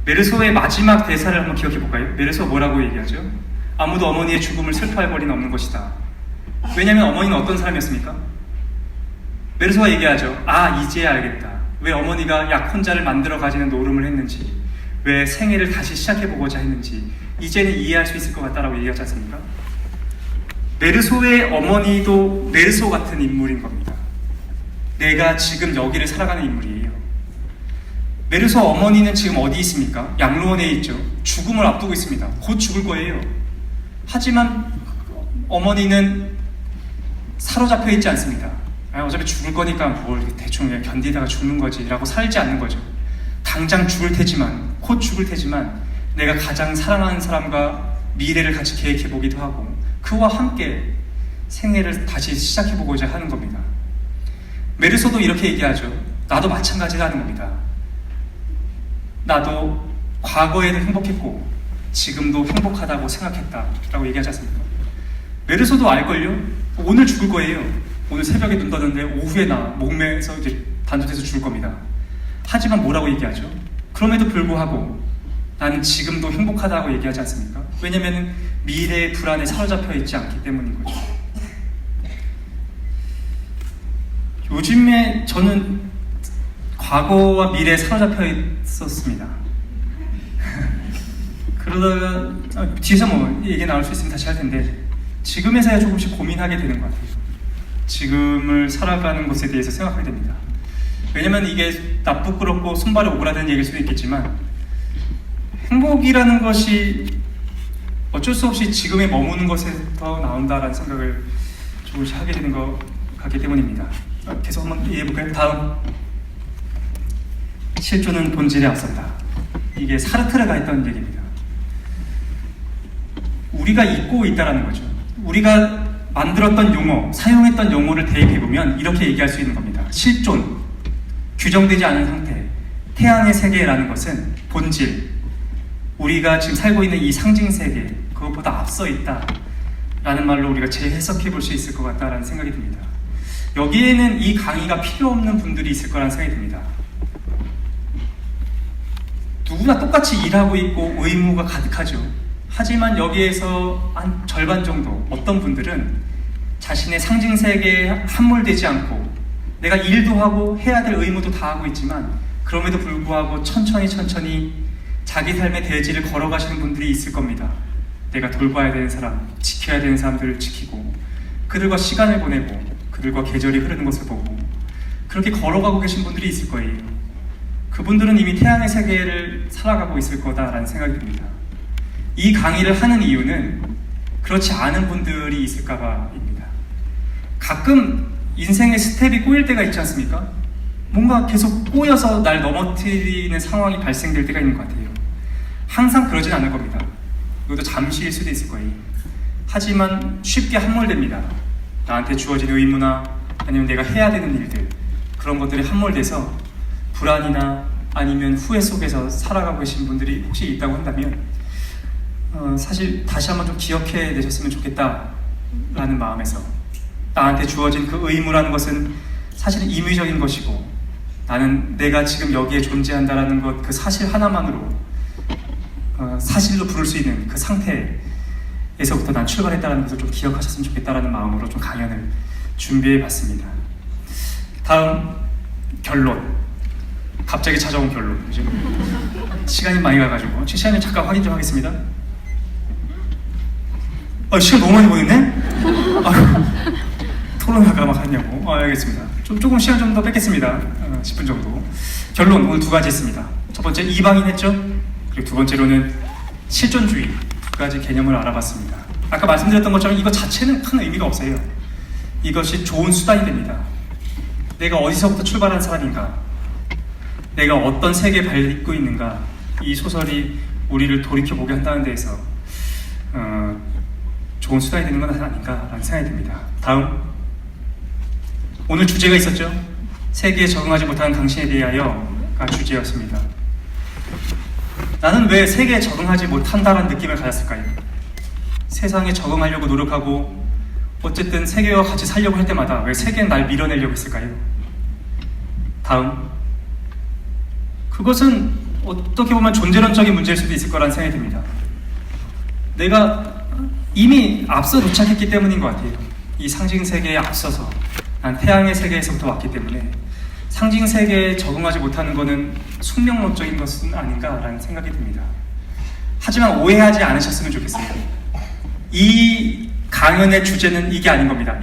메르소의 마지막 대사를 한번 기억해 볼까요? 메르소가 뭐라고 얘기하죠? 아무도 어머니의 죽음을 슬퍼할 권리는 없는 것이다. 왜냐하면 어머니는 어떤 사람이었습니까? 메르소가 얘기하죠. 아, 이제 알겠다. 왜 어머니가 약혼자를 만들어 가지는 노름을 했는지, 왜 생애를 다시 시작해 보고자 했는지 이제는 이해할 수 있을 것 같다라고 얘기하지 않습니까? 메르소의 어머니도 메르소 같은 인물인 겁니다. 내가 지금 여기를 살아가는 인물이에요. 메르소 어머니는 지금 어디 있습니까? 양로원에 있죠. 죽음을 앞두고 있습니다. 곧 죽을 거예요. 하지만 어머니는 사로잡혀 있지 않습니다. 어차피 죽을 거니까 뭘 대충 견디다가 죽는 거지 라고 살지 않는 거죠. 당장 죽을 테지만, 곧 죽을 테지만 내가 가장 사랑하는 사람과 미래를 같이 계획해 보기도 하고 그와 함께 생애를 다시 시작해 보고자 하는 겁니다. 메르소도 이렇게 얘기하죠. 나도 마찬가지라는 겁니다. 나도 과거에도 행복했고 지금도 행복하다고 생각했다라고 얘기하지 않습니까? 메르소도 알걸요? 오늘 죽을 거예요. 오늘 새벽에 눈 떴는데 오후에 나 목매서 이제 단조돼서 죽을 겁니다. 하지만 뭐라고 얘기하죠? 그럼에도 불구하고 나는 지금도 행복하다고 얘기하지 않습니까? 왜냐하면 미래의 불안에 사로잡혀 있지 않기 때문인 거죠. 요즘에 저는 과거와 미래에 사로잡혀 있었습니다. 그러다가 뒤에서 뭐 얘기 나올 수 있으면 다시 할 텐데 지금에서야 조금씩 고민하게 되는 것 같아요. 지금을 살아가는 것에 대해서 생각하게 됩니다. 왜냐면 이게 나쁘고 손발에 오그라드는 얘기일 수도 있겠지만 행복이라는 것이 어쩔 수 없이 지금에 머무는 것에서 나온다라는 생각을 조금씩 하게 되는 것 같기 때문입니다. 계속 한번 이해해볼까요? 다음, 실존은 본질에 앞선다. 이게 사르트르가 했던 얘기입니다. 우리가 잊고 있다라는 거죠. 우리가 만들었던 용어, 사용했던 용어를 대입해보면 이렇게 얘기할 수 있는 겁니다. 실존, 규정되지 않은 상태, 태양의 세계라는 것은 본질, 우리가 지금 살고 있는 이 상징 세계, 그것보다 앞서 있다라는 말로 우리가 재해석해 볼 수 있을 것 같다라는 생각이 듭니다. 여기에는 이 강의가 필요 없는 분들이 있을 거라는 생각이 듭니다. 누구나 똑같이 일하고 있고 의무가 가득하죠. 하지만 여기에서 한 절반 정도 어떤 분들은 자신의 상징 세계에 함몰되지 않고 내가 일도 하고 해야 될 의무도 다 하고 있지만 그럼에도 불구하고 천천히 자기 삶의 대지를 걸어가시는 분들이 있을 겁니다. 내가 돌봐야 되는 사람, 지켜야 되는 사람들을 지키고 그들과 시간을 보내고 그들과 계절이 흐르는 것을 보고 그렇게 걸어가고 계신 분들이 있을 거예요. 그분들은 이미 태양의 세계를 살아가고 있을 거다라는 생각이 듭니다. 이 강의를 하는 이유는 그렇지 않은 분들이 있을까봐입니다. 가끔 인생의 스텝이 꼬일 때가 있지 않습니까? 뭔가 계속 꼬여서 날 넘어뜨리는 상황이 발생될 때가 있는 것 같아요. 항상 그러진 않을 겁니다. 이것도 잠시일 수도 있을 거예요. 하지만 쉽게 함몰됩니다. 나한테 주어진 의무나 아니면 내가 해야 되는 일들, 그런 것들이 함몰돼서 불안이나 아니면 후회 속에서 살아가고 계신 분들이 혹시 있다고 한다면 사실 다시 한번 좀 기억해 내셨으면 좋겠다라는 마음에서 나한테 주어진 그 의무라는 것은 사실은 임의적인 것이고 나는 내가 지금 여기에 존재한다라는 것, 그 사실 하나만으로 사실로 부를 수 있는 그 상태에서부터 난 출발했다는 것을 좀 기억하셨으면 좋겠다라는 마음으로 좀 강연을 준비해 봤습니다. 다음, 결론. 갑자기 찾아온 결론. 그죠? 시간이 많이 가가지고 시간을 잠깐 확인 좀 하겠습니다. 시간 너무 많이 보냈네? 토론하다가 막 하냐고. 알겠습니다. 조금 시간 좀 더 뺏겠습니다. 10분 정도. 결론 오늘 두 가지 있습니다. 첫 번째 이방인 했죠? 그리고 두 번째로는 실존주의 두 가지 개념을 알아봤습니다. 아까 말씀드렸던 것처럼 이거 자체는 큰 의미가 없어요. 이것이 좋은 수단이 됩니다. 내가 어디서부터 출발한 사람인가? 내가 어떤 세계에 밟고 있는가? 이 소설이 우리를 돌이켜보게 한다는 데에서 좋은 수단이 되는 건 아닌가라는 생각이 듭니다. 다음, 오늘 주제가 있었죠? 세계에 적응하지 못하는 당신에 대하여가 주제였습니다. 나는 왜 세계에 적응하지 못한다는 느낌을 가졌을까요? 세상에 적응하려고 노력하고 어쨌든 세계와 같이 살려고 할 때마다 왜 세계는 날 밀어내려고 했을까요? 다음, 그것은 어떻게 보면 존재론적인 문제일 수도 있을 거라는 생각이 듭니다. 내가 이미 앞서 도착했기 때문인 것 같아요. 이 상징 세계에 앞서서 난 태양의 세계에서부터 왔기 때문에 상징 세계에 적응하지 못하는 것은 숙명론적인 것은 아닌가라는 생각이 듭니다. 하지만 오해하지 않으셨으면 좋겠어요. 이 강연의 주제는 이게 아닌 겁니다.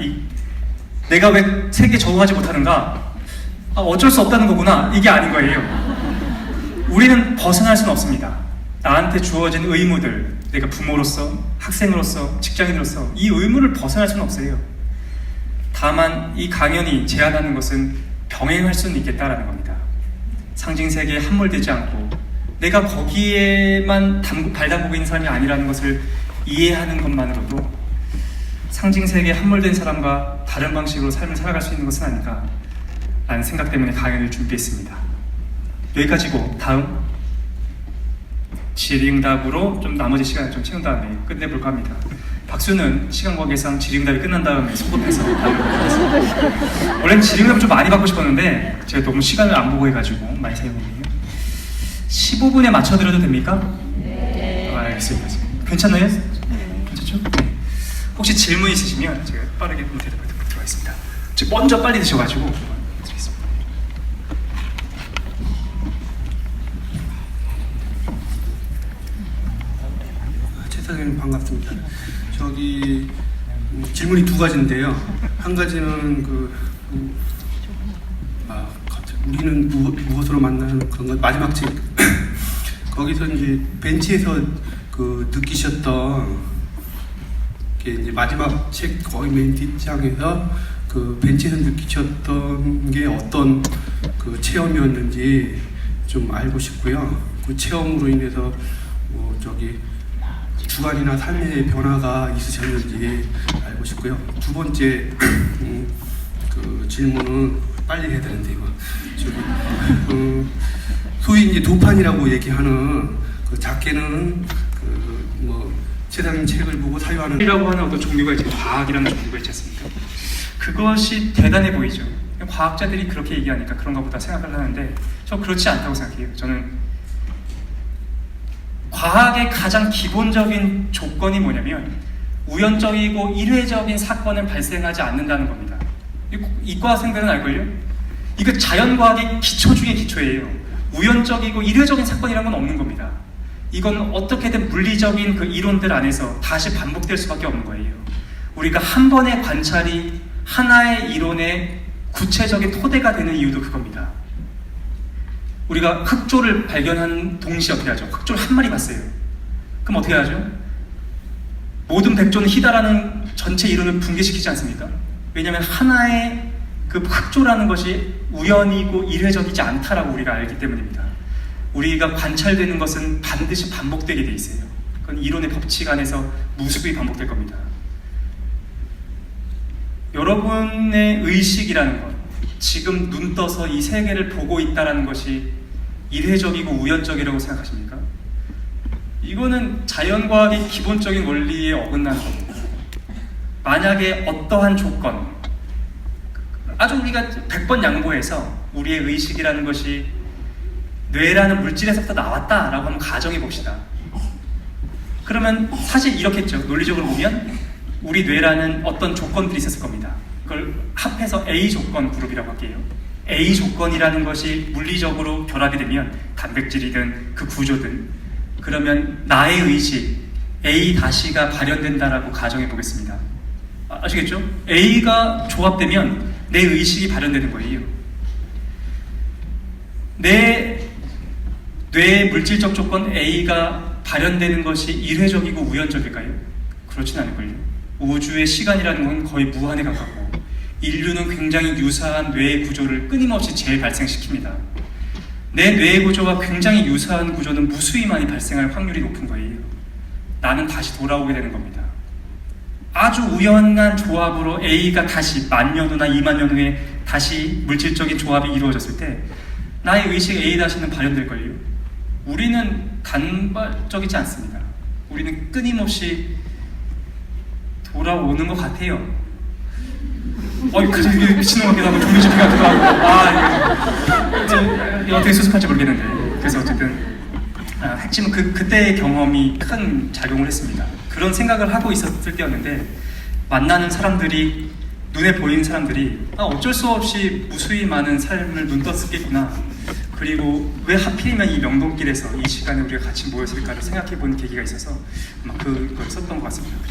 내가 왜 세계에 적응하지 못하는가? 어쩔 수 없다는 거구나. 이게 아닌 거예요. 우리는 벗어날 수는 없습니다. 나한테 주어진 의무들, 내가 부모로서, 학생으로서, 직장인으로서 이 의무를 벗어날 수는 없어요. 다만 이 강연이 제안하는 것은 병행할 수는 있겠다라는 겁니다. 상징 세계에 함몰되지 않고 내가 거기에만 발담고 있는 사람이 아니라는 것을 이해하는 것만으로도 상징 세계에 함몰된 사람과 다른 방식으로 삶을 살아갈 수 있는 것은 아닌가 라는 생각 때문에 강연을 준비했습니다. 여기까지고 다음 질의응답으로 좀 나머지 시간을 좀 채운 다음에 끝내볼까 합니다. 박수는 시간 관계상 질의응답이 끝난 다음에 소급해서 하도록 하겠습니다. 원래는 질의응답을 좀 많이 받고 싶었는데 제가 너무 시간을 안 보고 해가지고 많이 사용했네요. 15분에 맞춰드려도 됩니까? 네. 알겠습니다. 괜찮나요? 괜찮죠? 네. 혹시 질문 있으시면 제가 빠르게 대답하도록 하겠습니다. 먼저 빨리 드셔가지고 드리겠습니다. 최 사장님 반갑습니다. 질문이 두 가지인데요. 한 가지는 갑자기 우리는 무엇으로 만나는 그런 것 마지막 책 거기서 이제 벤치에서 느끼셨던 게 이제 마지막 책 거의 맨 뒷장에서 벤치에서 느끼셨던 게 어떤 체험이었는지 좀 알고 싶고요. 그 체험으로 인해서 주관이나 삶의 변화가 있으셨는지 알고 싶고요. 두 번째 질문은 빨리 해야 되는데 이거 소위 이제 도판이라고 얘기하는 작게는 세상의 책을 보고 사유하는 이라고 하는 어떤 종류가 있죠. 과학이라는 종류가 있지 않습니까? 그것이 대단해 보이죠. 과학자들이 그렇게 얘기하니까 그런가 보다 생각을 하는데 저 그렇지 않다고 생각해요. 저는 과학의 가장 기본적인 조건이 뭐냐면 우연적이고 일회적인 사건을 발생하지 않는다는 겁니다. 이과생들은 알걸요? 이거 자연과학의 기초 중에 기초예요. 우연적이고 일회적인 사건이라는 건 없는 겁니다. 이건 어떻게든 물리적인 그 이론들 안에서 다시 반복될 수밖에 없는 거예요. 우리가 한 번의 관찰이 하나의 이론의 구체적인 토대가 되는 이유도 그겁니다. 우리가 흑조를 발견한 동시에 어떻게 하죠? 흑조를 한 마리 봤어요. 그럼 어떻게 하죠? 모든 백조는 희다라는 전체 이론을 붕괴시키지 않습니까? 왜냐하면 하나의 그 흑조라는 것이 우연이고 일회적이지 않다라고 우리가 알기 때문입니다. 우리가 관찰되는 것은 반드시 반복되게 돼 있어요. 그건 이론의 법칙 안에서 무수히 반복될 겁니다. 여러분의 의식이라는 것, 지금 눈 떠서 이 세계를 보고 있다는 것이 일회적이고 우연적이라고 생각하십니까? 이거는 자연과학의 기본적인 원리에 어긋나는 겁니다. 만약에 어떠한 조건, 아주 우리가 100번 양보해서 우리의 의식이라는 것이 뇌라는 물질에서부터 나왔다라고 한번 가정해 봅시다. 그러면 사실 이렇겠죠. 논리적으로 보면 우리 뇌라는 어떤 조건들이 있었을 겁니다. 그걸 합해서 A 조건 그룹이라고 할게요. A 조건이라는 것이 물리적으로 결합이 되면 단백질이든 그 구조든 그러면 나의 의식 A-가 발현된다라고 가정해 보겠습니다. 아시겠죠? A가 조합되면 내 의식이 발현되는 거예요. 내 뇌의 물질적 조건 A가 발현되는 것이 일회적이고 우연적일까요? 그렇진 않을걸요. 우주의 시간이라는 건 거의 무한에 가깝고 인류는 굉장히 유사한 뇌의 구조를 끊임없이 재발생시킵니다. 내 뇌의 구조와 굉장히 유사한 구조는 무수히 많이 발생할 확률이 높은 거예요. 나는 다시 돌아오게 되는 겁니다. 아주 우연한 조합으로 A가 다시 10,000년 후나 20,000년 후에 다시 물질적인 조합이 이루어졌을 때 나의 의식 A-는 발현될걸요. 우리는 단발적이지 않습니다. 우리는 끊임없이 돌아오는 것 같아요. 그래서 이게 미친놈 같기도 하고 종류집회 같기도 하고 이거 어떻게 수습할지 모르겠는데 그래서 어쨌든 핵심은 그때의 경험이 큰 작용을 했습니다. 그런 생각을 하고 있었을 때였는데 만나는 사람들이 눈에 보이는 사람들이 어쩔 수 없이 무수히 많은 삶을 눈떴겠구나. 그리고 왜 하필이면 이 명동길에서 이 시간에 우리가 같이 모였을까를 생각해본 계기가 있어서 그걸 썼던 것 같습니다. 그리고